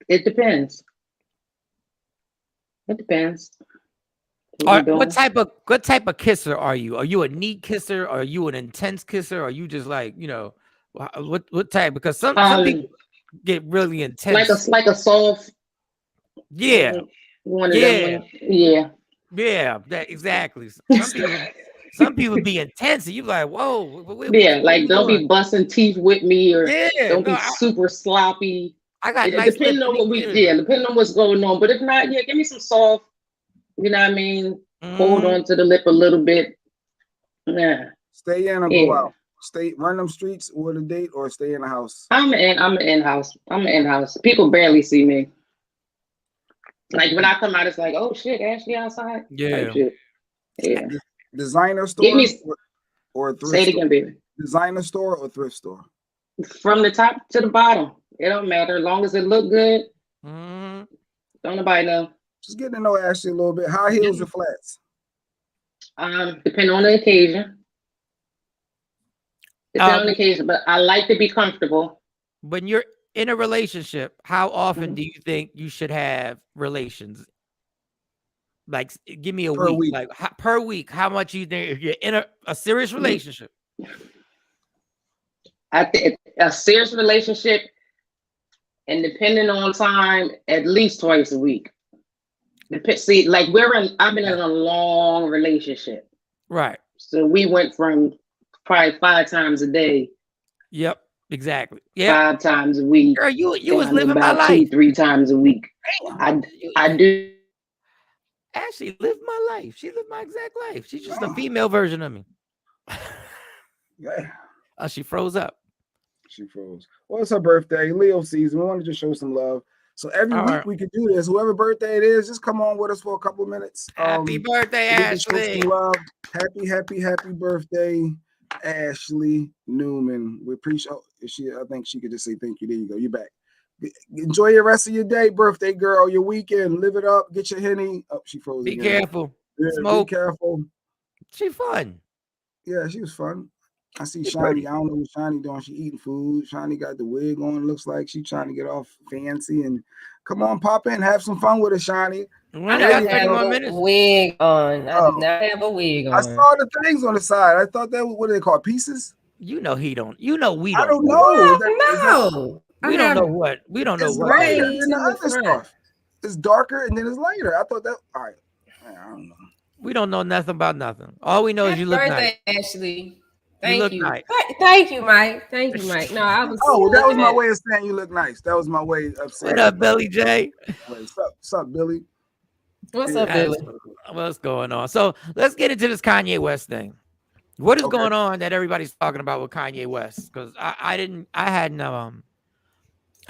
It depends. It depends. What type of kisser are you? Are you a neat kisser? Are you an intense kisser? Are you just like, what type? Because some people get really intense. Like a soft. Yeah. One of them. Yeah. Yeah. That exactly. Some people be intense, and you like, whoa. Like don't be busting teeth with me, or don't be super sloppy. I got depending on what depending on what's going on. But if not, give me some soft. You know what I mean? Hold on to the lip a little bit. Yeah. Stay in or go out. Run them streets or the date, or stay in the house. I'm an in-house. People barely see me. Like when I come out, it's like, oh shit, Ashley outside. Yeah. Shit. Yeah. Designer store or thrift store? Say it again, baby. Designer store or thrift store? From the top to the bottom. It don't matter. As long as it look good. Don't nobody know. Just getting to know Ashley a little bit. High heels or flats? Depending on the occasion. Depending on the occasion, but I like to be comfortable. When you're in a relationship, how often do you think you should have relations? Like, give me a week. Like per week, how much you think if you're in a serious relationship? I think a serious relationship, and depending on time, at least twice a week. See, like I've been in a long relationship. Right. So we went from probably 5 times a day. Yep, exactly. Yeah. 5 times a week. Girl, you was living my life. 2-3 times a week. I do. Ashley lived my life. She lived my exact life. She's just a female version of me. Yeah. She froze up. She froze. Well, it's her birthday, Leo season. We wanted to show some love. So every week we could do this. Whoever birthday it is, just come on with us for a couple minutes. Happy birthday, Ashley. Some love. Happy birthday Ashley Newman. We appreciate I think she could just say thank you. There you go. You're back. Enjoy the rest of your day, birthday girl, your weekend. Live it up. Get your Henny. Oh, she froze Be again. careful. Yeah, Smoke. be careful. She fun. Yeah, she was fun. I see She's Shiny. pretty. I don't know what Shiny doing. She eating food. Shiny got the wig on. Looks like she trying to get off fancy. And come on, pop in, have some fun with her, Shiny. We only There got you 30 go. more a minutes. wig on. I Oh. do not have a wig on. I saw the things on the side. I thought that was what they call pieces. You know he don't. You know we I don't. don't know. No, We don't know what. We don't know It's what. lighter braids than the in the other front. stuff. It's darker and then it's lighter. I thought that. All right. Man, I don't know. We don't know nothing about nothing. All we know is Happy you look birthday, nice. Ashley. You look Thank you. nice. Thank you, Mike. Thank you, Mike. No, I was. Oh, that was looking my at- way of saying you look nice. That was my way of saying. What up, Billy J? What's up, Billy? What's Yeah. up, Billy? What's going on? So let's get into this Kanye West thing. What is Okay. going on that everybody's talking about with Kanye West? Because I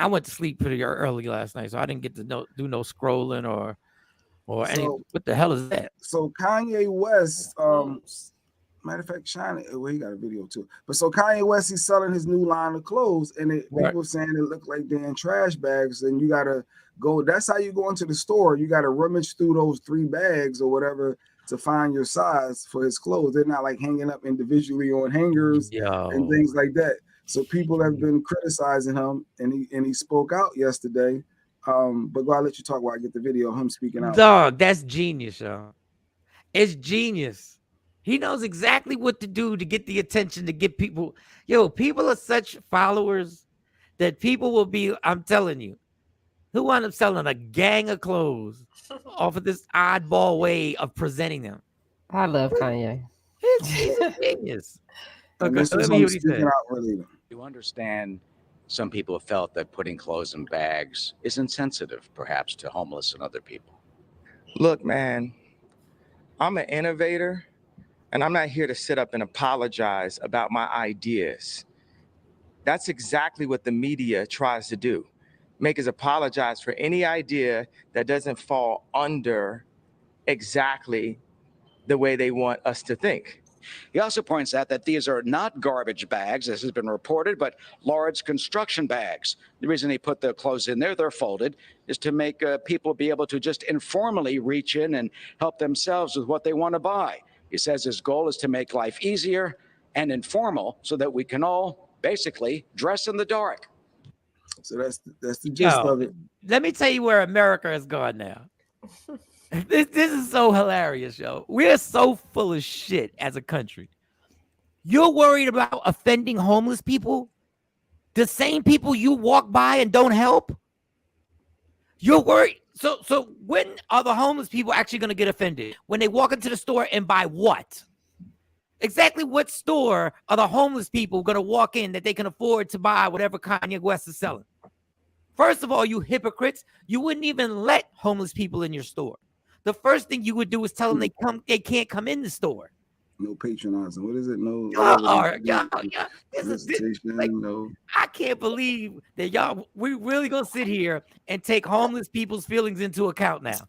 went to sleep pretty early last night, so I didn't get to do no scrolling or any. What the hell is that? So Kanye West, matter of fact, Shiny, well, he got a video too. But so Kanye West, he's selling his new line of clothes, and people saying it look like damn trash bags, and you gotta go. That's how you go into the store. You gotta rummage through those 3 bags or whatever to find your size for his clothes. They're not like hanging up individually on hangers and things like that. So people have been criticizing him, and he spoke out yesterday. But I'll let you talk while I get the video of him speaking out. Dog, that's genius, y'all. It's genius. He knows exactly what to do to get the attention, to get people. Yo, people are such followers that people will be, I'm telling you, who wind up selling a gang of clothes off of this oddball way of presenting them. I love Kanye. It's genius. And Okay, this let is me hear him what he speaking said. out earlier. You understand some people have felt that putting clothes in bags is insensitive, perhaps, to homeless and other people. Look, man, I'm an innovator, and I'm not here to sit up and apologize about my ideas. That's exactly what the media tries to do. Make us apologize for any idea that doesn't fall under exactly the way they want us to think. He also points out that these are not garbage bags, as has been reported, but large construction bags. The reason he put the clothes in there, they're folded, is to make people be able to just informally reach in and help themselves with what they want to buy. He says his goal is to make life easier and informal so that we can all basically dress in the dark. So that's the gist of it. Let me tell you where America has gone now. This is so hilarious, yo. We're so full of shit as a country. You're worried about offending homeless people? The same people you walk by and don't help? You're worried. So when are the homeless people actually going to get offended? When they walk into the store and buy what? Exactly what store are the homeless people going to walk in that they can afford to buy whatever Kanye West is selling? First of all, you hypocrites, you wouldn't even let homeless people in your store. The first thing you would do is tell them they can't come in the store. No patronizing. What is it? No. No. I can't believe that y'all. We really gonna sit here and take homeless people's feelings into account now.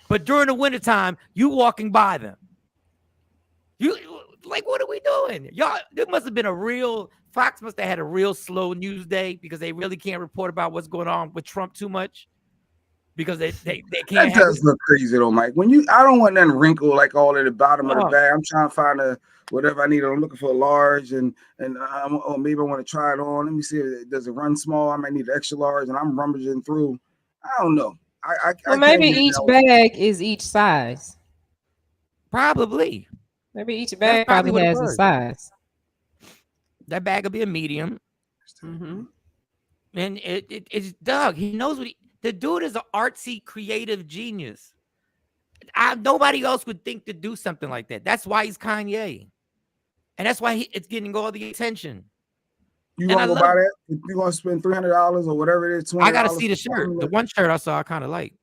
But during the wintertime, you walking by them. You like, what are we doing? Y'all, there must have been Fox must have had a real slow news day because they really can't report about what's going on with Trump too much. Because they can't. That does look crazy though, Mike. I don't want nothing wrinkled like all at the bottom of the bag. I'm trying to find whatever I need. I'm looking for a large and or maybe I want to try it on. Let me see if does it run small. I might need an extra large, and I'm rummaging through. I don't know. Maybe each bag is each size. Probably. Maybe each bag probably has a size. That bag will be a medium. Mm-hmm. And it's Doug. He knows the dude is an artsy, creative genius. Nobody else would think to do something like that. That's why he's Kanye. And that's why it's getting all the attention. You want to go buy that? You're going to spend $300 or whatever it is, $20. I got to see the shirt. The one shirt I saw, I kind of like.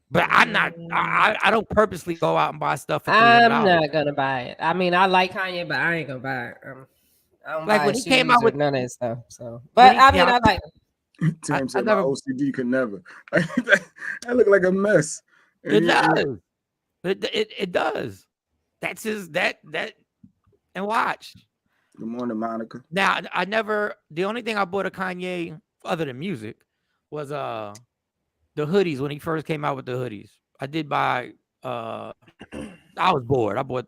But I'm not, I don't purposely go out and buy stuff for $300. I'm not going to buy it. I mean, I like Kanye, but I ain't going to buy it. I don't like when he came out with none of that stuff. So, but I mean, I like it. Tim said my OCD could never. That looked like a mess. It does. It does. That's his that and watch. Good morning, Monica. Now, the only thing I bought of Kanye other than music was the hoodies when he first came out with the hoodies. I did buy I was bored. I bought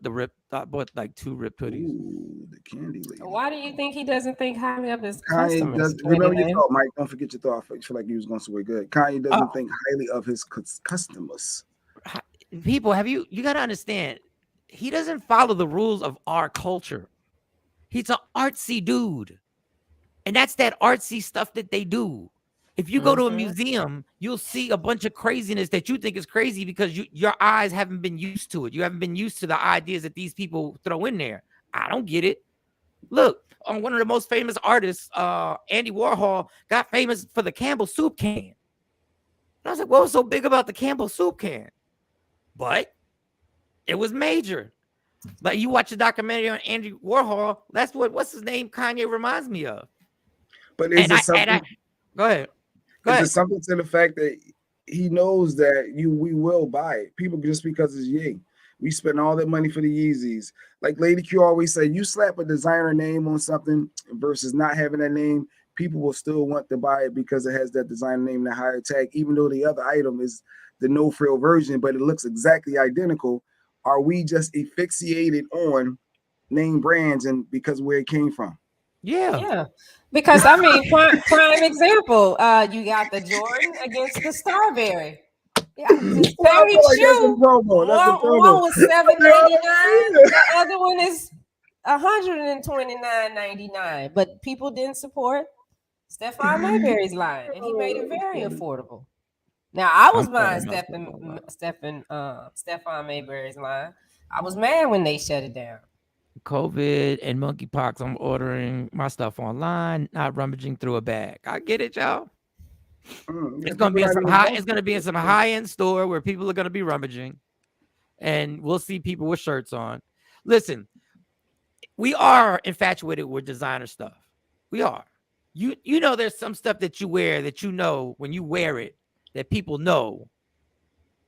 like 2 ripped hoodies. Ooh, the candy lady. Why do you think he doesn't think highly of his Kanye customers? remember your thought, Mike. Don't forget your thought. I feel like you was going somewhere good. Kanye doesn't think highly of his customers. People, you got to understand, he doesn't follow the rules of our culture. He's an artsy dude. And that's that artsy stuff that they do. If you go to a museum, you'll see a bunch of craziness that you think is crazy because your eyes haven't been used to it. You haven't been used to the ideas that these people throw in there. I don't get it. Look, on one of the most famous artists, Andy Warhol, got famous for the Campbell soup can. And I was like, what was so big about the Campbell soup can? But it was major. Like you watch a documentary on Andy Warhol, that's what's his name? Kanye reminds me of. But is it something? Go ahead. Is it something to the fact that he knows that we will buy it? People just because it's Ye. We spend all that money for the Yeezys. Like Lady Q always say, you slap a designer name on something versus not having that name, people will still want to buy it because it has that designer name and a higher tag, even though the other item is the no-frill version, but it looks exactly identical. Are we just asphyxiated on name brands and because where it came from? Yeah. Because I mean, prime example, you got the Jordan against the Starberry. Yeah, just very true. One was $7.99, the other one is $129.99. But people didn't support Stephon Mayberry's line, and he made it very affordable. Now I was buying Stephon Mayberry's line. I was mad when they shut it down. COVID and monkeypox, I'm ordering my stuff online, not rummaging through a bag. I get it, y'all. It's gonna be in some high-end store where people are gonna be rummaging, and we'll see people with shirts on. Listen, we are infatuated with designer stuff. We are. You know, there's some stuff that you wear that you know when you wear it that people know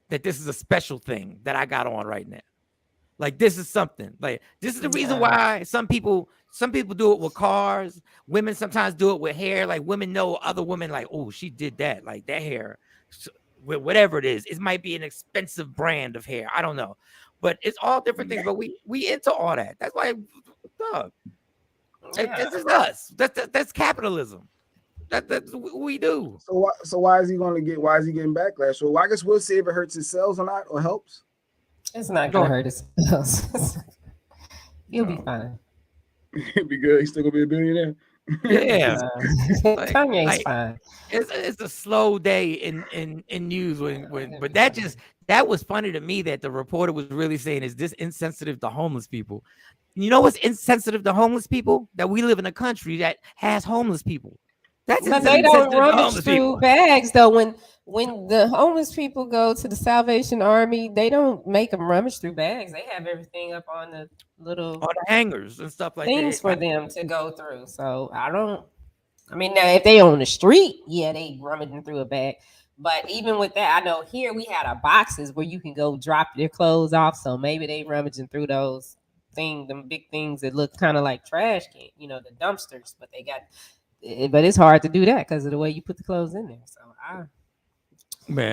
that this is a special thing that I got on right now. Like this is something. Like this is the reason why some people do it with cars. Women sometimes do it with hair. Like women know other women like, oh, she did that. Like that hair, whatever it is. It might be an expensive brand of hair. I don't know, but it's all different things. But we into all that. That's why, dog. This is us. That's capitalism. That's what we do. So why is he getting backlash? So I guess we'll see if it hurts his sales or not, or helps. It's not gonna hurt his sales. You'll be fine. He'll be good. He's still gonna be a billionaire. Yeah, Kanye's fine. It's a slow day in news but that was funny to me that the reporter was really saying, is this insensitive to homeless people? You know what's insensitive to homeless people? That we live in a country that has homeless people. But they don't rummage through bags though. When the homeless people go to the Salvation Army, they don't make them rummage through bags. They have everything up on the little hangers and stuff like things for them to go through. So now if they on the street, yeah, they rummaging through a bag. But even with that, I know here we had our boxes where you can go drop your clothes off. So maybe they rummaging through those them big things that look kind of like trash can, the dumpsters. But but it's hard to do that because of the way you put the clothes in there. So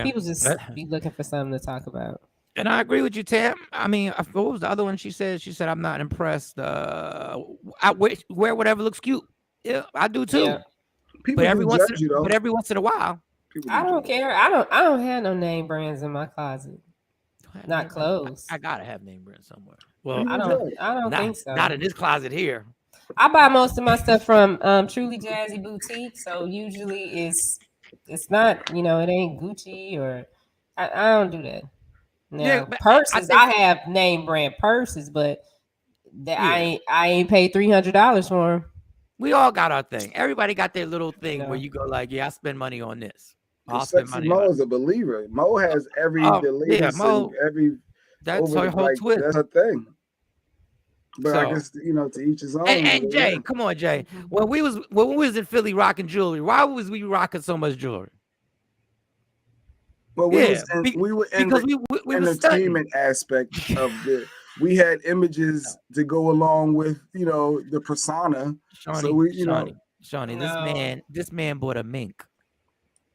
people just be looking for something to talk about. And I agree with you, Tam. I mean, what was the other one she said? She said, I'm not impressed. I wear whatever looks cute. Yeah, I do too. Yeah. But every once in a while. I don't care. I don't have no name brands in my closet. Not clothes. I gotta have name brands somewhere. Well, I don't think so. Not in this closet here. I buy most of my stuff from Truly Jazzy Boutique. So usually it's not, it ain't Gucci or I don't do that. Now, purses, I have name brand purses, but I ain't paid $300 for them. We all got our thing. Everybody got their little thing where you go like, I spend money on this. I'll spend money. Mo is a believer. Mo has every Mo, that's her whole twist. That's her thing. But I guess to each his own. Hey, Jay, come on, Jay. When we was in Philly rocking jewelry, why was we rocking so much jewelry? Well, we were in the entertainment aspect of the we had images to go along with, you know, the persona. Shawnee, So we, you know, Shawnee, No. this man bought a mink.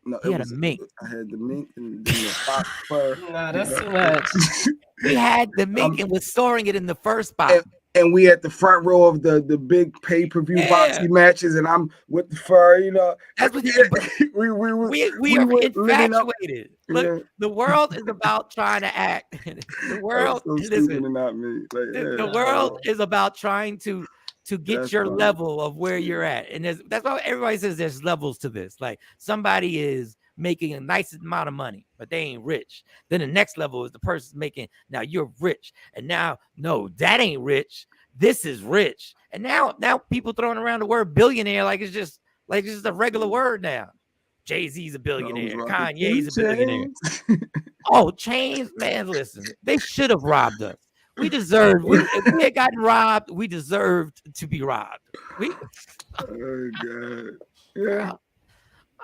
no, He had a mink. I had the mink and then the fox fur. No, that's too much. He had the mink and was storing it in the first spot. And we at the front row of the big pay-per-view boxing matches, and I'm with the fur, you know. That's what we are infatuated. Look, the world is about trying to act. The world, the world is about trying to get your level of where you're at, and that's why everybody says there's levels to this. Like somebody is making a nice amount of money, but they ain't rich. Then the next level is the person making, now you're rich, and now no, that ain't rich. This is rich, and now people throwing around the word billionaire like it's just a regular word now. Jay-Z's a billionaire. Kanye's a billionaire. Oh, chains, man! Listen, they should have robbed us. We deserved. If we had gotten robbed, we deserved to be robbed. Oh God! Yeah.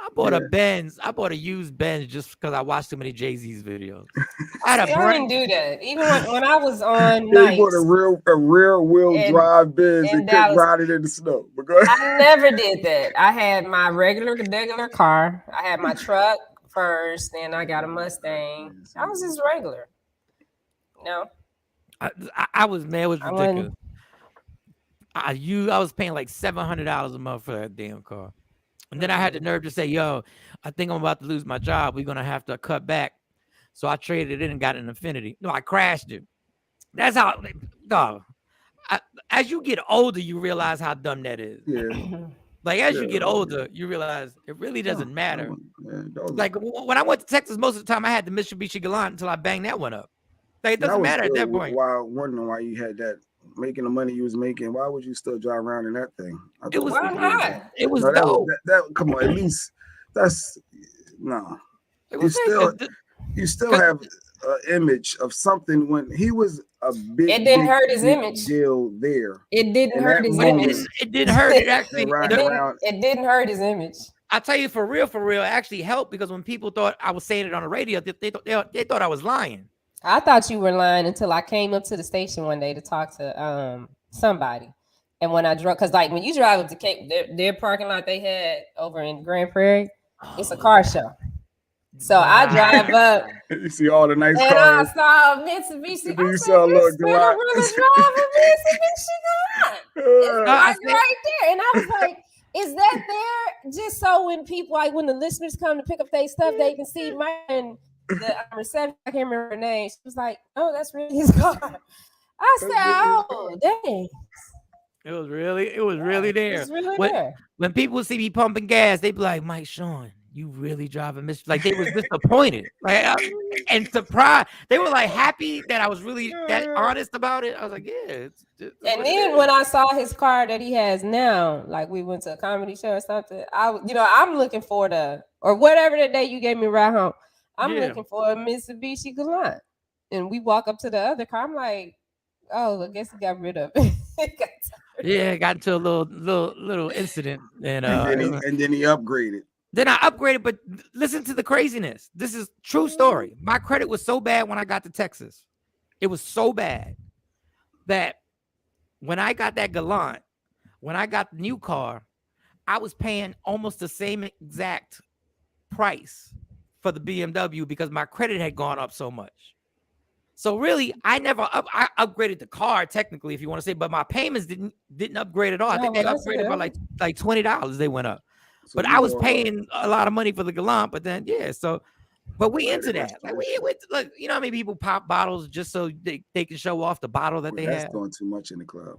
I bought a Benz. I bought a used Benz just because I watched too many Jay-Z's videos. I didn't do that. Even when I was on They nights, bought a rear wheel drive Benz and couldn't ride it in the snow. I never did that. I had my regular car. I had my truck first, then I got a Mustang. I was just regular. No. I was mad. It was ridiculous. I was paying like $700 a month for that damn car. And then I had the nerve to say, yo, I think I'm about to lose my job. We're going to have to cut back. So I traded it and got an Infinity. No, I crashed it. That's how, dog. As you get older, you realize how dumb that is. Yeah. Like, as you get older, you realize it really doesn't matter. Like, when I went to Texas, most of the time, I had the Mitsubishi Galant until I banged that one up. Like, it doesn't matter at that point. Wondering why you had that. Making the money you was making, why would you still drive around in that thing? It was no, dope. Come on, at least that's no. You still have an image of something when he was a big. It didn't hurt his image deal there. It didn't hurt his image. It didn't hurt it actually. It didn't hurt his image. I tell you for real, it actually helped because when people thought I was saying it on the radio, they thought I was lying. I thought you were lying until I came up to the station one day to talk to somebody. And when I drove, because like when you drive up to Cape, their parking lot they had over in Grand Prairie, it's a car show. So I drive up. You see all the nice and cars. I saw Mitsubishi. You saw a little Galant. It's like right there. And I was like, is that there just so when people, like when the listeners come to pick up their stuff, they can see mine? The reception, I can't remember her name. She was like, "Oh, that's really his car." I said, "Oh, dang!" It was really there. It was really there. When people see me pumping gas, they be like, "Mike, Shawn, you really driving Mr." Like they was disappointed, like and surprised. They were like happy that I was really that honest about it. I was like, "Yeah." And then when I saw his car that he has now, like we went to a comedy show or something, I'm looking for or whatever the day you gave me a ride home. I'm looking for a Mitsubishi Galant. And we walk up to the other car. I'm like, oh, I guess he got rid of it. Got into a little incident. And then he upgraded. Then I upgraded, but listen to the craziness. This is true story. My credit was so bad when I got to Texas. It was so bad that when I got that Galant, when I got the new car, I was paying almost the same exact price for the BMW because my credit had gone up so much. So really, I upgraded the car technically, if you want to say, but my payments didn't upgrade at all. I think they upgraded by like $20. They went up, so but I was paying a lot of money for the Galant. But then but we into that. Like we look, you know how many people pop bottles just so they can show off the bottle that they have. That's doing too much in the club.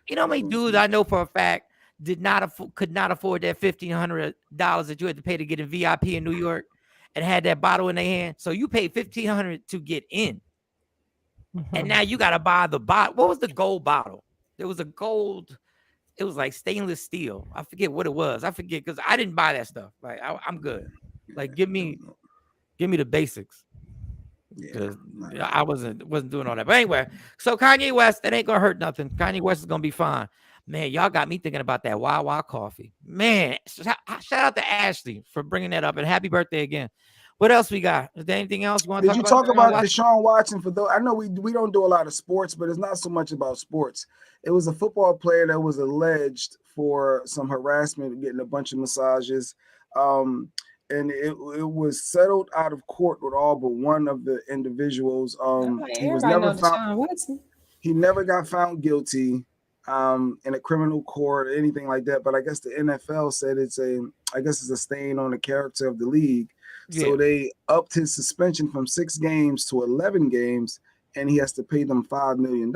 You know how many dudes I know for a fact could not afford that $1,500 that you had to pay to get in VIP in New York. And had that bottle in their hand. So you paid $1,500 to get in. And now you got to buy the bottle. What was the gold bottle? There was a gold. It was like stainless steel. I forget what it was. I forget because I didn't buy that stuff. Like I'm good. Like give me the basics. Because I wasn't doing all that. But anyway, so Kanye West, that ain't gonna hurt nothing. Kanye West is gonna be fine. Man, y'all got me thinking about that Wawa coffee. Man, shout out to Ashley for bringing that up, and happy birthday again. What else we got? Is there anything else you want to Did you talk talk about Watson? Deshaun Watson? For those, I know we don't do a lot of sports, but it's not so much about sports. It was a football player that was alleged for some harassment, getting a bunch of massages, and it was settled out of court with all but one of the individuals. He was never found. He never got found guilty in a criminal court or anything like that. But I guess the NFL said it's a stain on the character of the league. Yeah. So they upped his suspension from 6 games to 11 games, and he has to pay them $5 million.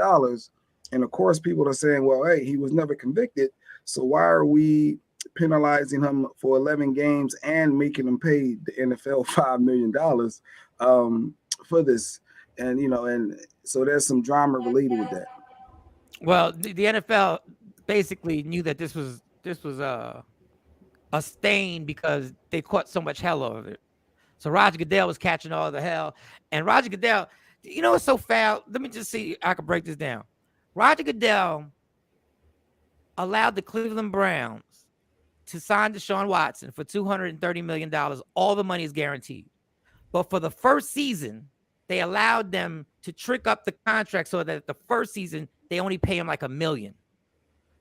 And of course, people are saying, well, hey, he was never convicted. So why are we penalizing him for 11 games and making him pay the NFL $5 million for this? And, and so there's some drama related with that. Well, the NFL basically knew that this was a stain because they caught so much hell over it. So Roger Goodell was catching all the hell. And Roger Goodell, what's so foul? Let me just see. I can break this down. Roger Goodell allowed the Cleveland Browns to sign Deshaun Watson for $230 million. All the money is guaranteed. But for the first season, they allowed them to trick up the contract so that the first season, they only pay him like $1 million.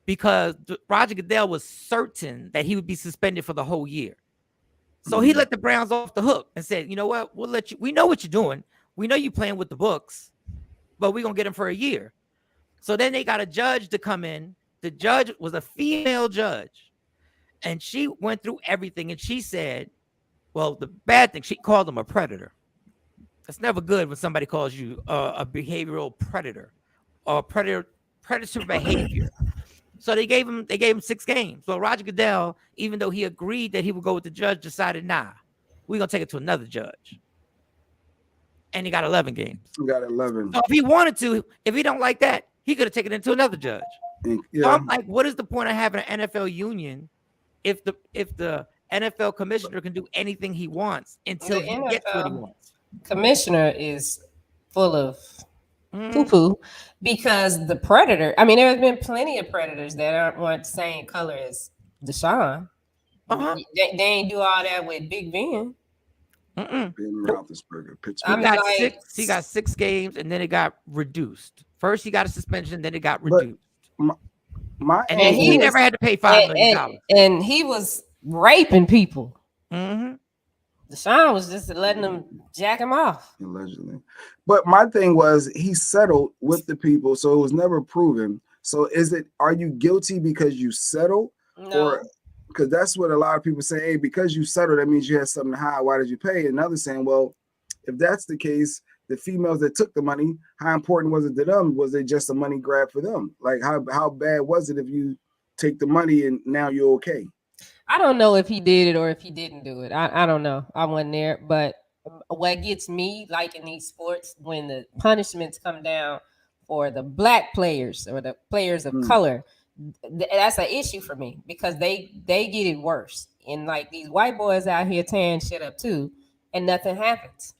Because Roger Goodell was certain that he would be suspended for the whole year. So he let the Browns off the hook and said, you know what? We'll let you. We know what you're doing. We know you're playing with the books, but we're going to get him for a year. So then they got a judge to come in. The judge was a female judge. And she went through everything. And she said, well, the bad thing, she called him a predator. It's never good when somebody calls you a behavioral predator or predator behavior. So they gave him 6 games. So Roger Goodell, even though he agreed that he would go with the judge, decided, nah, we're going to take it to another judge. And he got 11 games. He got 11. So if he wanted to, if he don't like that, he could have taken it to another judge. Yeah. So I'm like, what is the point of having an NFL union if the NFL commissioner can do anything he wants until he gets what he wants? Commissioner is full of poo-poo because the predator, I mean, there have been plenty of predators that weren't the same color as Deshaun. They ain't do all that with Big Ben. Ben Roethlisberger, He got 6 games and then it got reduced. First he got a suspension, then it got reduced. And he never had to pay $5 million. And he was raping people. Deshaun was just letting them jack him off. Allegedly. But my thing was he settled with the people, so it was never proven. So are you guilty because you settled? No. Or because that's what a lot of people say, hey, because you settled, that means you had something to hide. Why did you pay? And others saying, well, if that's the case, the females that took the money, how important was it to them? Was it just a money grab for them? Like how bad was it if you take the money and now you're okay? I don't know if he did it or if he didn't do it. I don't know. I wasn't there. But what gets me, like in these sports, when the punishments come down for the black players or the players of color, that's an issue for me because they get it worse. And like these white boys out here tearing shit up too, and nothing happens.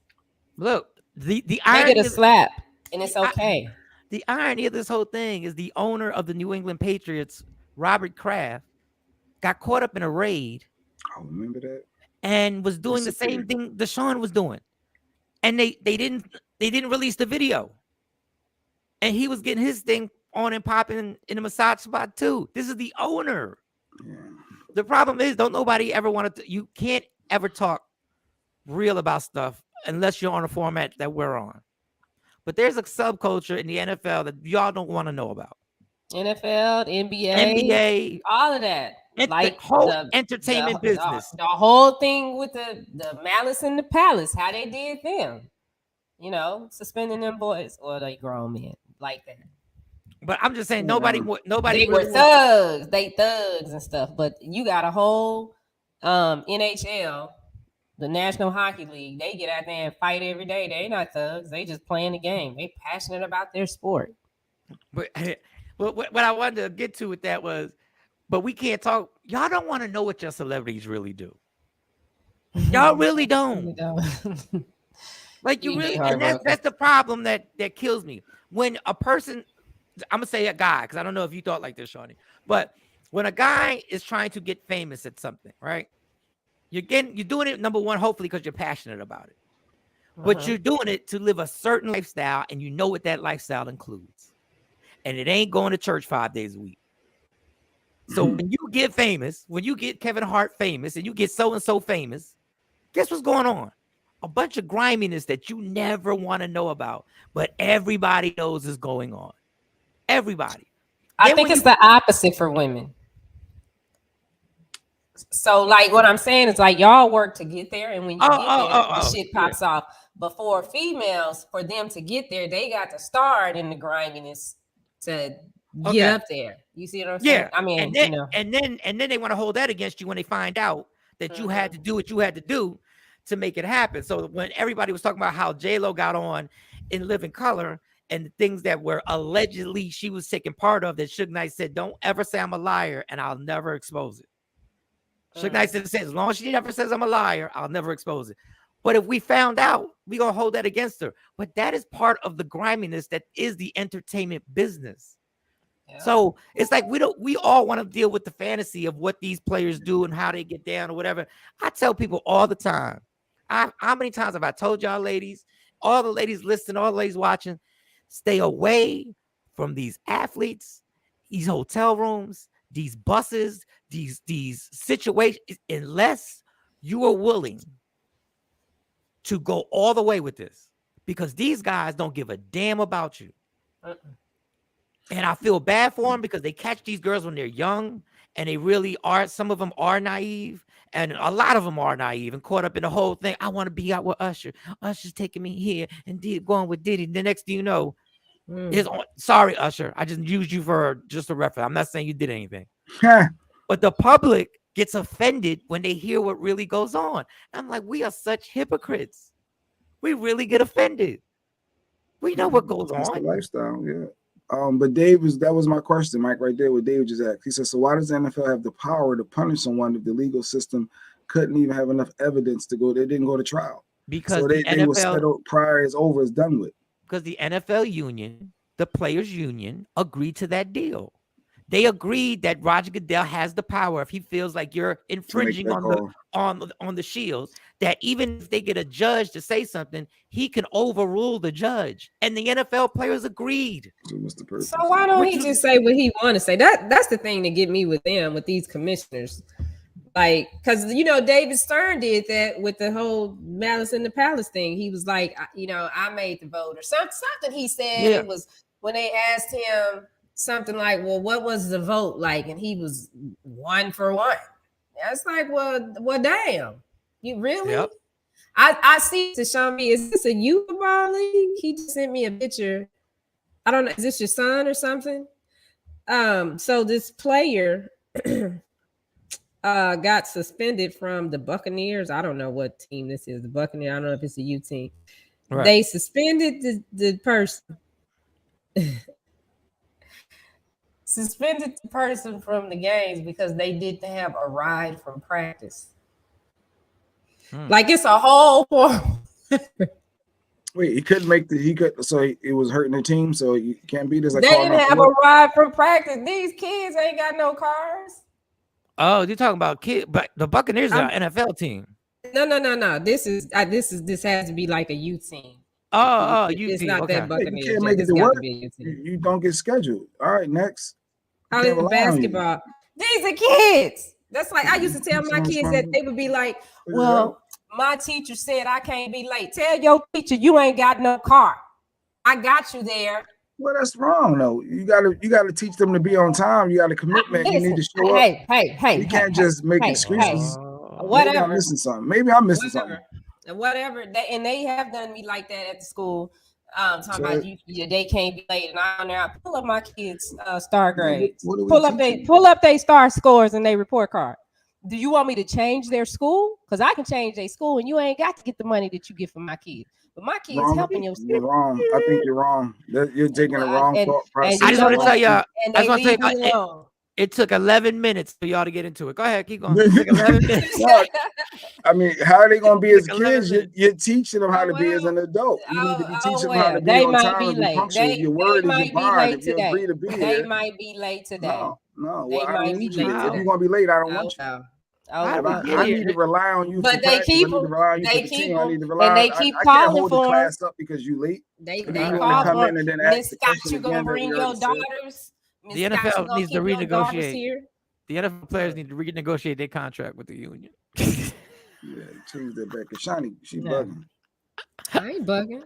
Look, the they irony get a slap, and it's okay. The irony of this whole thing is the owner of the New England Patriots, Robert Kraft, got caught up in a raid. I remember that. And was doing the same thing Deshaun was doing. And they didn't release the video. And he was getting his thing on and popping in a massage spot too. This is the owner. Yeah. The problem is you can't ever talk real about stuff unless you're on a format that we're on. But there's a subculture in the NFL that y'all don't want to know about. NFL, NBA, all of that. Like the whole entertainment business. The whole thing with the Malice in the Palace, how they did them. Suspending them boys or they grown men like that. But I'm just saying nobody they were thugs. They thugs and stuff. But you got a whole NHL, the National Hockey League, they get out there and fight every day. They not thugs. They just playing the game. They passionate about their sport. But what I wanted to get to with that was, but we can't talk. Y'all don't want to know what your celebrities really do. Y'all really don't. Like you really, and that's the problem that kills me. When a person, I'm gonna say a guy, because I don't know if you thought like this, Shawnee, but when a guy is trying to get famous at something, right? You're doing it, number one, hopefully because you're passionate about it. But you're doing it to live a certain lifestyle, and you know what that lifestyle includes. And it ain't going to church 5 days a week. So when you get famous, when you get Kevin Hart famous, and you get so-and-so famous, guess what's going on? A bunch of griminess that you never want to know about, but everybody knows is going on. Everybody. I think it's the opposite for women. So, like, what I'm saying is, like, y'all work to get there, and when you get there, the shit pops off. But for females, for them to get there, they got to start in the griminess to get up there. You see what I'm saying? Yeah. I mean, and then, you know. and then they want to hold that against you when they find out that you had to do what you had to do to make it happen. So when everybody was talking about how J-Lo got on in Living Color and the things that were allegedly she was taking part of, that Suge Knight said, don't ever say I'm a liar and I'll never expose it. Suge Knight said, as long as she never says I'm a liar, I'll never expose it. But if we found out, we're going to hold that against her. But that is part of the griminess that is the entertainment business. Yeah. So it's like we all want to deal with the fantasy of what these players do and how they get down or whatever. I tell people all the time, how many times have I told y'all ladies, all the ladies listening, all the ladies watching, stay away from these athletes, these hotel rooms, these buses, these situations, unless you are willing to go all the way with this, because these guys don't give a damn about you. And I feel bad for them because they catch these girls when they're young, and they really are. Some of them are naive, and a lot of them are naive and caught up in the whole thing. I want to be out with Usher. Usher's taking me here and going with Diddy. The next thing you know, sorry, Usher, I just used you for just a reference. I'm not saying you did anything. But the public gets offended when they hear what really goes on. I'm like, we are such hypocrites. We really get offended. We know what goes on. The lifestyle, yeah. But that was my question, Mike, right there. What Dave just asked. He said, so why does the NFL have the power to punish someone if the legal system couldn't even have enough evidence to go? They didn't go to trial. Because so they were settled prior, it's over, it's done with. Because the NFL union, the players union, agreed to that deal. They agreed that Roger Goodell has the power, if he feels like you're infringing on the shield, that even if they get a judge to say something, he can overrule the judge. And the NFL players agreed. So why don't he just say what he want to say? That's the thing that get me with them, with these commissioners. Like, because, you know, David Stern did that with the whole Malice in the Palace thing. He was like, you know, I made the vote or something he said. It was when they asked him something like, well, what was the vote like? And he was 1 for 1. That's like, well, damn. You really? Yep. I see Deshaun B. Is this a youth ball league? He just sent me a picture. I don't know. Is this your son or something? So this player got suspended from the Buccaneers. I don't know what team this is. The Buccaneers. I don't know if it's a U team. Right. They suspended the person. Suspended the person from the games because they didn't have a ride from practice. Like, it's a whole Wait, he couldn't make so it was hurting the team, so you can't beat us. Like, they didn't have a ride from practice. These kids ain't got no cars. Oh, you're talking about kids, but the Buccaneers are an NFL team. No. This has to be like a youth team. Youth team. Not that Buccaneers. You can't make it to work. You don't get scheduled. All right, next. How is basketball? These are kids. That's like I used to tell my kids that they would be like, well, my teacher said I can't be late. Tell your teacher you ain't got no car. I got you there. Well, that's wrong, though. You gotta teach them to be on time. You got a commitment. You need to show up. Hey. You can't just make excuses. Whatever. Maybe I'm missing something. Maybe I'm missing something. Whatever. They have done me like that at the school. Talking about they can't be late, and I'm there. Pull up my kids' star grades. Pull up their star scores and their report card. Do you want me to change their school? Because I can change their school, and you ain't got to get the money that you get from my kids. But my kids helping your You're wrong. I think you're wrong. You're taking the wrong thought process. I just want to tell y'all. It took 11 minutes for y'all to get into it. Go ahead, keep going. It took 11 minutes. I mean, how are they going to be as kids? You're teaching them how to be as an adult. You need to be teaching them how to be on time and be punctual. Your word is your bond. If you agree to be here. They might be late today. No. Well, I don't need you. If you're going to be late, I don't want you. Oh, How do we but, get I here? need to rely on you but for they practice. keep I need to rely on you for they the keep team. I need to them, rely and on. they keep I can't calling hold the for them. class up because you late. They And then you want call to come for in and then Miss ask the Scott. question You gonna again that bring we your already said. daughters? Miss The Scott, you NFL gonna needs to keep your daughters renegotiate. here? The NFL players need to renegotiate their contract with the union. Yeah, change that back. Cause Shawnee, she Yeah. bugging. I ain't bugging.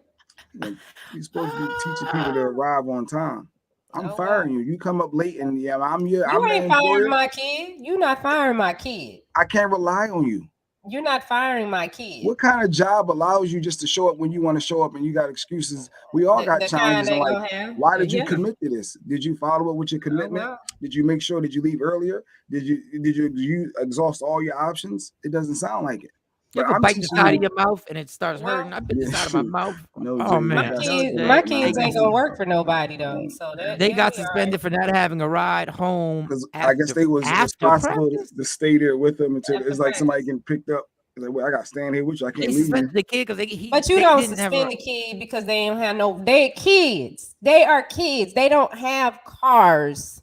Like, you're supposed to be teaching people to arrive on time. I'm Oh, firing wow. you. You come up late and I'm You the ain't firing employer. my kid. You not firing my kid. I can't rely on you. You're not firing my kid. What kind of job allows you just to show up when you want to show up and you got excuses? We all got The challenges. kind And they like, gonna have. why did you Yeah. commit to this? Did you follow up with your commitment? no. Did you make sure? Did you leave earlier? Did you exhaust all your options? It doesn't sound like it. You But ever I'm bite the teaching side you. of your mouth and it starts hurting? I bit the Yeah, side of my shoot. mouth. No, Oh Jay, man, My They kids ain't got- gonna work for nobody though. So that they they'll got be all suspended for not having a ride home. Because I After, guess they was after responsible practice. to stay there with them until After it's like somebody practice. getting picked up. It's like, well, I got to stand here with you. I They can't leave you. suspended the kid because But you they don't didn't have suspend a, the kid because they don't have no. They kids. They are kids. They don't have cars.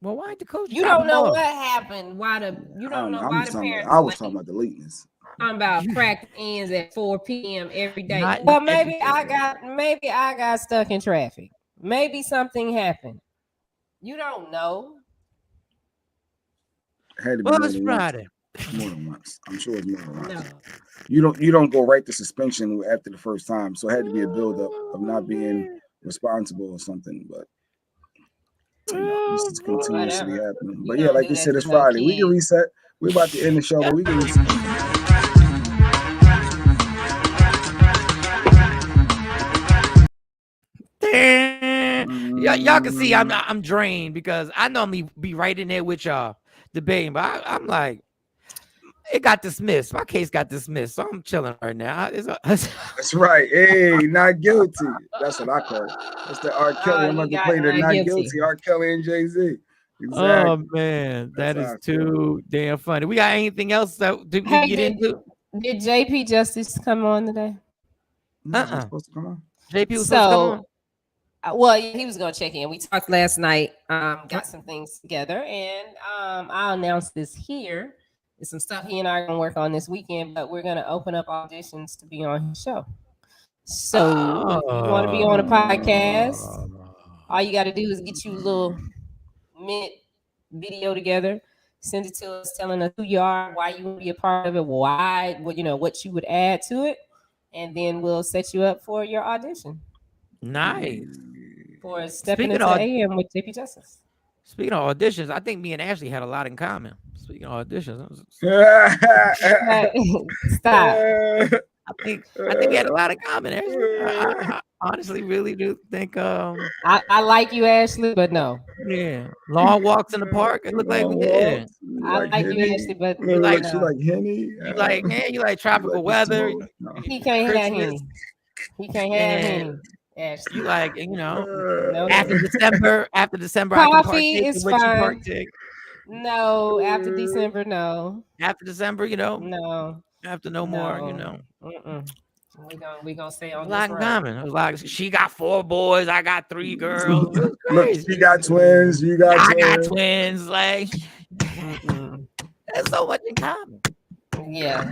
Well, why ain't the coach? You drop don't them know off? what happened. Why the you I don't don't know know. I'm why just the talking parents. about, I was late. talking about the lateness. Talking about practice ends at 4 p.m. every day. Not Well, in maybe education. I got stuck in traffic. Maybe something happened. You don't know. It had to be Well, more it's than once. Friday. More than once. I'm sure it's more than once. No. You don't go right to suspension after the first time. So it had to be a buildup of not being responsible or something. But this is continuously Whatever. happening. You But yeah, don't like do you that said, to it's no Friday. We can kid. reset. We're about to end the show, but we can reset. Y'all can see I'm drained because I normally be right in there with y'all debating, but I'm like, it got dismissed. My case got dismissed, so I'm chilling right now. That's right. Hey, not guilty. That's what I call it. That's the R. Kelly. I'm about to play the not guilty. R. Kelly and Jay-Z. Exactly. Oh man, That's that how is I feel. too damn funny. We got anything else that we Hey, get into? Did JP Justice come on today? No, he's supposed to come on. JP was supposed to come on. Well, yeah, he was gonna check in. We talked last night. Got some things together, and I'll announce this here. There's some stuff he and I are gonna work on this weekend, but we're gonna open up auditions to be on his show. So if you want to be on a podcast, all you got to do is get you a little minute video together, send it to us, telling us who you are, why you want to be a part of it, why, what you would add to it, and then we'll set you up for your audition. Nice. For stepping Speaking into of- AM with JP Justice. Speaking of auditions, I think me and Ashley had a lot in common. Speaking of auditions, Stop. I think we had a lot in common. Ashley. I honestly really do think I like you, Ashley, but no. Yeah, long walks in the park. It looked like we did. I like you, Ashley, but You like she like Henny. You like you like tropical weather. He can't have Christmas. Henny. He can't have And Henny. Ashley. You like No. after December. After December, I can Coffee partake is in what you fine. partake. No, after December, no. After December, No. After no more, Mm-mm. We gonna stay on a lot this in road. common. It was like she got 4 boys, I got 3 girls. It was Look, crazy. she got twins. You got I twins. got twins. Like there's so much in common. Yeah.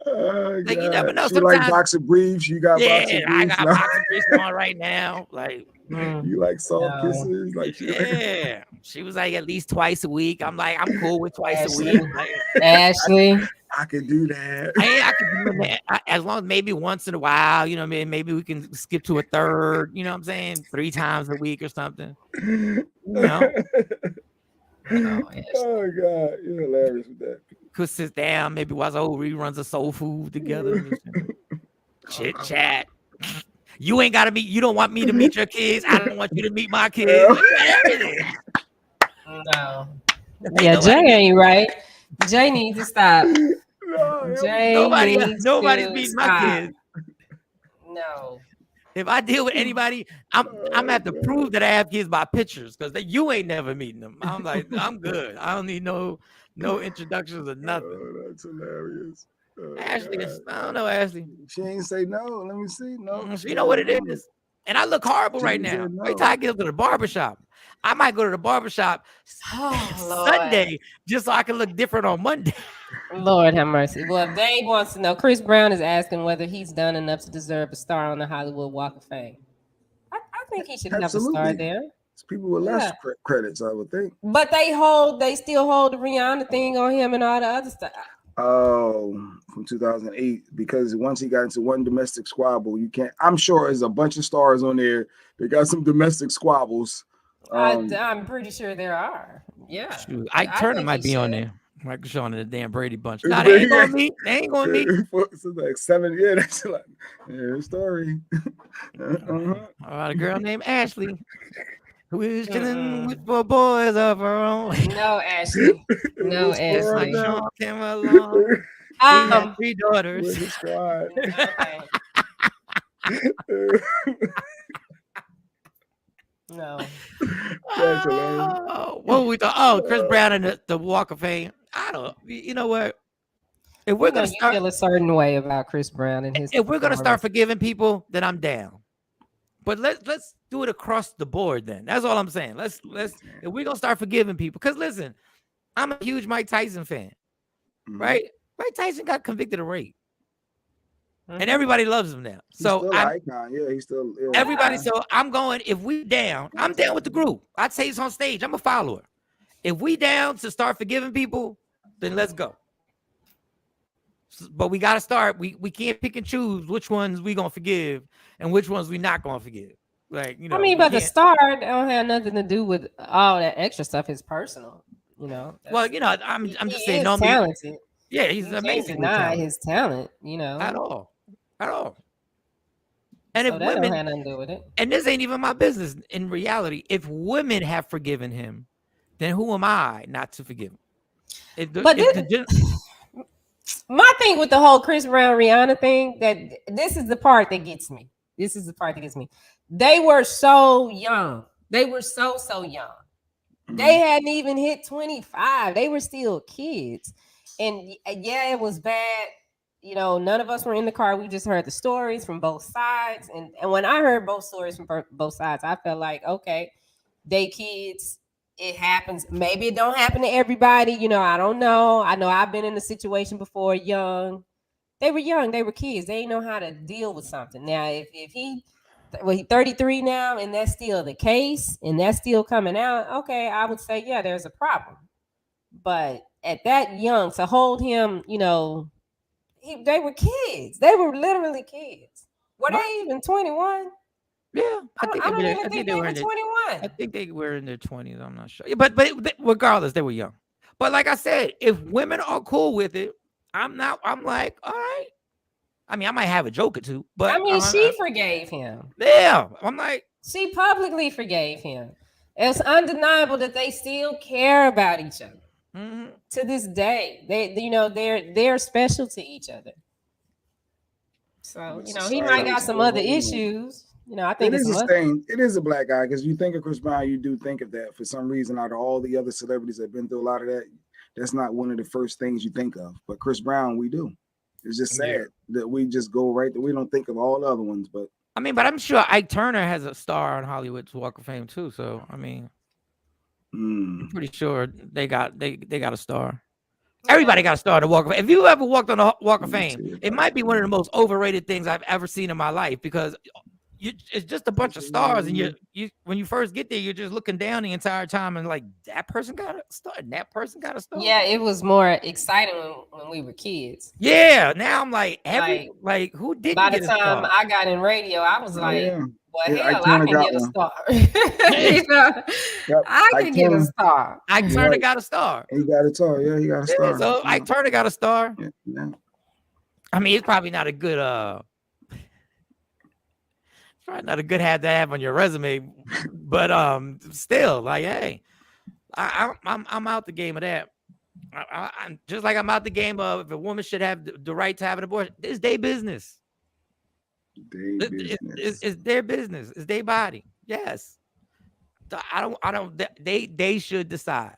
Like you never know. She like Sometimes boxer briefs. You got boxer briefs. I got No. boxer briefs on right now. Like You like soft kisses. Like yeah. She was like at least twice a week. I'm like, I'm cool with twice Ashley. a week. Like, Ashley. I can do that. I can do that. As long as maybe once in a while, maybe we can skip to a third, you know what I'm saying? 3 times a week or something. Oh God, you're hilarious with that. Could sit down, maybe watch old reruns of Soul Food together. Chit chat. You ain't gotta meet, you don't want me to meet your kids. I don't want you to meet my kids. No. Yeah, Jay ain't right. Jay needs to stop. Jay Nobody's to meeting my stop. kids. No. If I deal with anybody, I'm gonna have to prove that I have kids by pictures because you ain't never meeting them. I'm like, I'm good. I don't need no introductions or nothing. Oh, that's hilarious. Oh, Ashley, God. I don't know, Ashley. She ain't say no. Let me see. No, You know what it is. And I look horrible She right said now. no. Wait till I get up to the barbershop. I might go to the barbershop Oh, Sunday just so I can look different on Monday. Lord have mercy. Well, Dave wants to know. Chris Brown is asking whether he's done enough to deserve a star on the Hollywood Walk of Fame. I think he should have a star Absolutely. there. It's people with less credits, I would think. But they still hold the Rihanna thing on him and all the other stuff. Oh, from 2008, because once he got into one domestic squabble, you can't. I'm sure there's a bunch of stars on there. They got some domestic squabbles. I'm pretty sure there are. Yeah, Shoot, Ike Turner might be on there. Michael Shawn and the damn Brady bunch. Nah, Nah, they ain't gonna meet. They ain't gonna meet. It's like 7 years. That's like story. About a girl named Ashley who is chilling with 4 boys of her own. No, Ashley. No, Ashley. Shawn came along. He had 3 daughters. No. What we thought? Oh, Chris Brown and the Walk of Fame. I don't. You know what? If we're gonna start feel a certain way about Chris Brown and his, if we're gonna start forgiving people, then I'm down. But let's do it across the board. Then that's all I'm saying. Let's if we're gonna start forgiving people, because listen, I'm a huge Mike Tyson fan, right? Mike Tyson got convicted of rape. And everybody loves him now. So he's still everybody. So I'm going. If we down, I'm down with the group. I'd say it's on stage. I'm a follower. If we down to start forgiving people, then let's go. But we got to start. We can't pick and choose which ones we gonna forgive and which ones we not gonna forgive. Like I mean, but the star don't have nothing to do with all that extra stuff. It's personal. Well, I'm just saying. He's talented. Yeah, he's amazing. Deny his talent. At all. And so if that women don't have nothing to do with it. And this ain't even my business. In reality, if women have forgiven him, then who am I not to forgive him? My thing with the whole Chris Brown Rihanna thing, that this is the part that gets me. They were so young. They were so young. They hadn't even hit 25. They were still kids. And yeah, it was bad. None of us were in the car. We just heard the stories from both sides. And when I heard both stories from both sides, I felt like, okay, they kids, it happens. Maybe it don't happen to everybody. I don't know. I know I've been in a situation before young. They were young. They were kids. They didn't know how to deal with something. Now, if he's 33 now and that's still the case and that's still coming out, okay, I would say, yeah, there's a problem. But at that young, to hold him, they were kids. They were literally kids. Were they even 21? Yeah, I think they were 21. I think they were in their 20s. I'm not sure. But regardless, they were young. But like I said, if women are cool with it, I'm like, all right. I mean, I might have a joke or two, but she forgave him. Yeah, I'm like, she publicly forgave him. It's undeniable that they still care about each other. Mm-hmm. To this day, they're special to each other. So he might got some other issues. I think it is a thing. It is a black guy, because you think of Chris Brown, you do think of that. For some reason, out of all the other celebrities that have been through a lot of that, that's not one of the first things you think of. But Chris Brown, we do. It's just sad that we just go right there. We don't think of all the other ones. But I'm sure Ike Turner has a star on Hollywood's Walk of Fame too. So I'm pretty sure they got a star. Everybody got a star on the Walk of Fame. If you ever walked on the Walk of Fame, it might be one of the most overrated things I've ever seen in my life, because it's just a bunch of stars, and you when you first get there, you're just looking down the entire time and like, that person got a star, and that person got a star. Yeah, it was more exciting when we were kids. Yeah, now I'm like, who didn't by the get a time star? I got in radio, I was like, well, hell, I can get a star. I can get a star. Ike Turner got a star. He got a star. Yeah, he got a star. So Ike Turner got a star. Yeah. I mean, it's probably not a good probably not a good hat to have on your resume, but still, like, hey, I'm out the game of that. I'm just like I'm out the game of if a woman should have the right to have an abortion. It's their business. It's their business. It's their body. Yes. They should decide.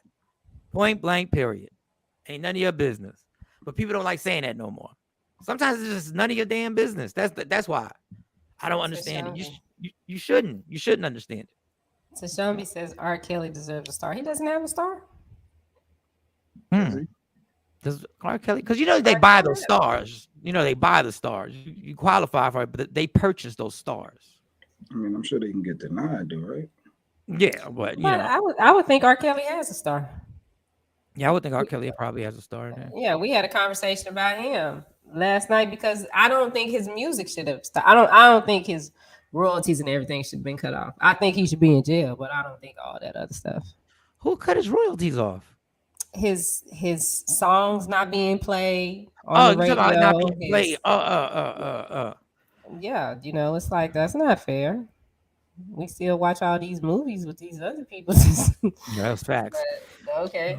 Point blank, period. Ain't none of your business. But people don't like saying that no more. Sometimes it's just none of your damn business. That's why I don't understand it. You shouldn't understand it. So Sean B says R. Kelly deserves a star. He doesn't have a star. Does R. Kelly? Because you know they buy those stars. You know they buy the stars. You qualify for it, but they purchase those stars. I mean, I'm sure they can get denied, though, right? Yeah, but you know, I would think R. Kelly has a star. yeah, I would think R. Kelly probably has a star in there. Yeah, we had a conversation about him last night because I don't think his music should have stopped. I don't think his royalties and everything should have been cut off. I think he should be in jail, but I don't think all that other stuff. Who cut his royalties off? His songs not being played Oh, on you the radio. talking about not being played? Yeah, you know, it's like that's not fair. We still watch all these movies with these other people. That's facts. But, okay.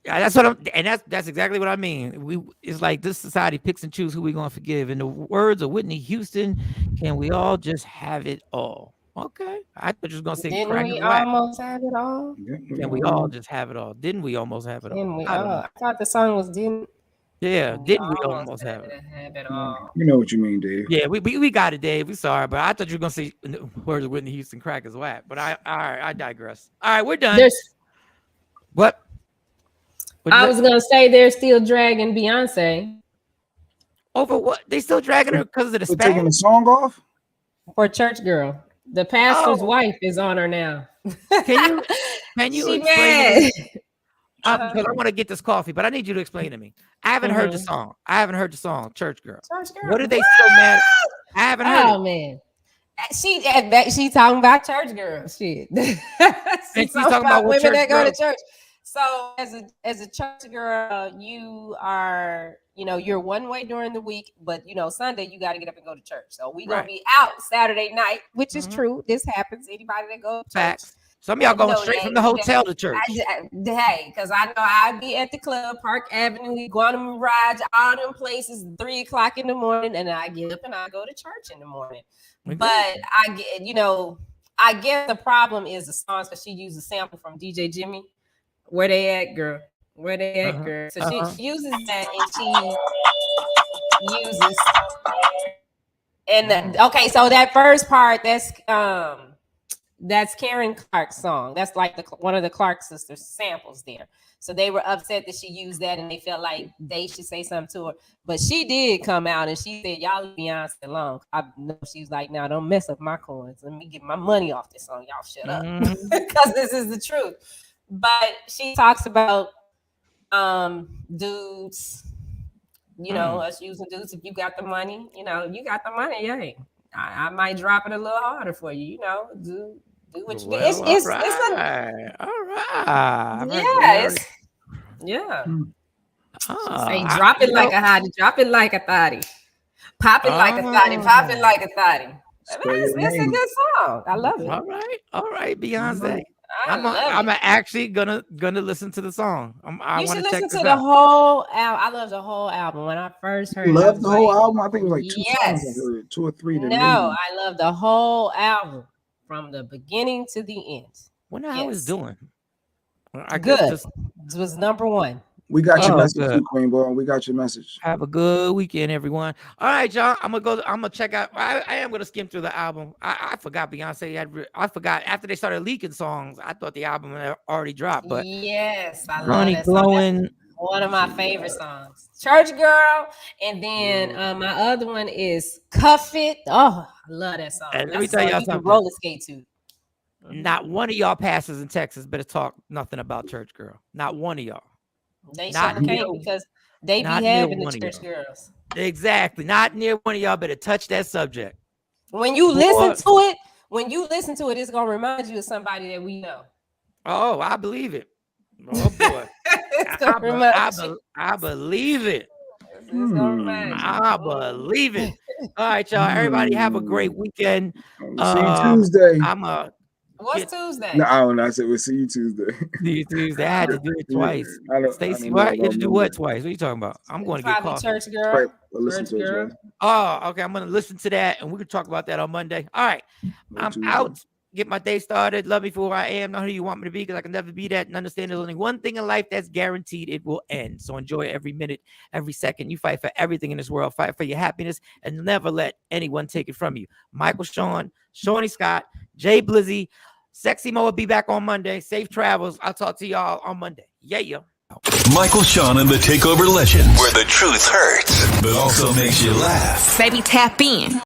That's what I'm, and that's exactly what I mean. It's like this society picks and chooses who we're gonna forgive. In the words of Whitney Houston, can we all just have it all? Okay, I thought you was gonna say, didn't we almost have it all? Can we all just have it all? Didn't we almost have it all? Didn't we all? I thought the song was didn't. Yeah, didn't we almost have it? You know what you mean, Dave. Yeah, we got it, Dave. We sorry, but I thought you were gonna say where's Whitney Houston crack is whack. But I digress. All right, we're done. What? I was gonna say they're still dragging Beyonce over what? They still dragging her because of the taking the song off for Church Girl. The pastor's wife is on her now. Can you She explain mad. because I want to get this coffee, but I need you to explain to me. I haven't heard the song. I haven't heard the song, Church Girl. What are they so mad? I haven't heard. Oh man, she talking about church girls. Shit, she's talking about women that go to church. So as a church girl, you are, you know, you're one way during the week, but you know Sunday you got to get up and go to church. So we gonna be out Saturday night, which is true. This happens. Anybody that goes to church. Some of y'all going straight from the hotel to church. Hey, because I know I'd be at the club, Park Avenue, Guantanamo Mirage, all them places, 3 o'clock in the morning, and I get up and I go to church in the morning. But I get, you know, I guess the problem is the songs because she used a sample from DJ Jimmy. Where they at, girl? Where they at, girl? So she uses that and she uses. And okay, so that first part, that's Karen Clark's song. That's like one of the Clark sisters samples there. So they were upset that she used that and they felt like they should say something to her. But she did come out and she said, y'all leave Beyonce alone. I know she was like, now don't mess up my coins. Let me get my money off this song. Y'all shut up. Because this is the truth. But she talks about dudes, you know, us using dudes. If you got the money, you know, you got the money. Hey, I might drop it a little harder for you, you know, do what you do. It's all right. Yeah. Say drop it like a hottie, drop it like a thotty, pop it like a thotty, pop it like a thotty. It's a good song. I love it. All right, Beyonce. I'm actually gonna listen to the song. I you want should to check listen this to out. the whole album. I love the whole album. When I first heard it, love the whole album. I think it was like 2 yes. songs. I heard, 2 or 3. No, I love the whole album from the beginning to the end. What I was doing? Good. It was number 1. We got your message, Queen Boy. We got your message. Have a good weekend, everyone. All right, y'all. I'm gonna check out. I am gonna skim through the album. I forgot Beyonce I forgot after they started leaking songs. I thought the album had already dropped. But yes, I Ronnie love that Glowing. One of my favorite songs, Church Girl, and then my other one is Cuff It. Oh, I love that song. And let me tell y'all something. Roller skate to. Not one of y'all pastors in Texas better talk nothing about Church Girl. Not one of y'all. They sure can't because they be having the church girls. Exactly. Not near one of y'all better touch that subject. When you listen to it, it's gonna remind you of somebody that we know. Oh, I believe it. Oh boy. I believe it. I believe it. All right, y'all. Everybody have a great weekend. See you Tuesday. What's Tuesday? No, I don't know. I said we'll see you Tuesday. See you Tuesday. I had to do it twice. Stacey, what? You had to do what twice? What are you talking about? I'm going to get coffee. Church Girl. Listen to Girl. it, oh, okay. I'm going to listen to that, and we can talk about that on Monday. All right. I'm out. Get my day started. Love me for who I am, not who you want me to be, because I can never be that. And understand there's only one thing in life that's guaranteed: it will end. So enjoy every minute, every second. You fight for everything in this world. Fight for your happiness, and never let anyone take it from you. Michael Shawn, Shawnee Scott, Jay Blizzy, Sexy Mo will be back on Monday. Safe travels. I'll talk to y'all on Monday. Yeah. Michael, Shawn, and the Takeover Legend, where the truth hurts, but also makes you laugh. Baby, tap in.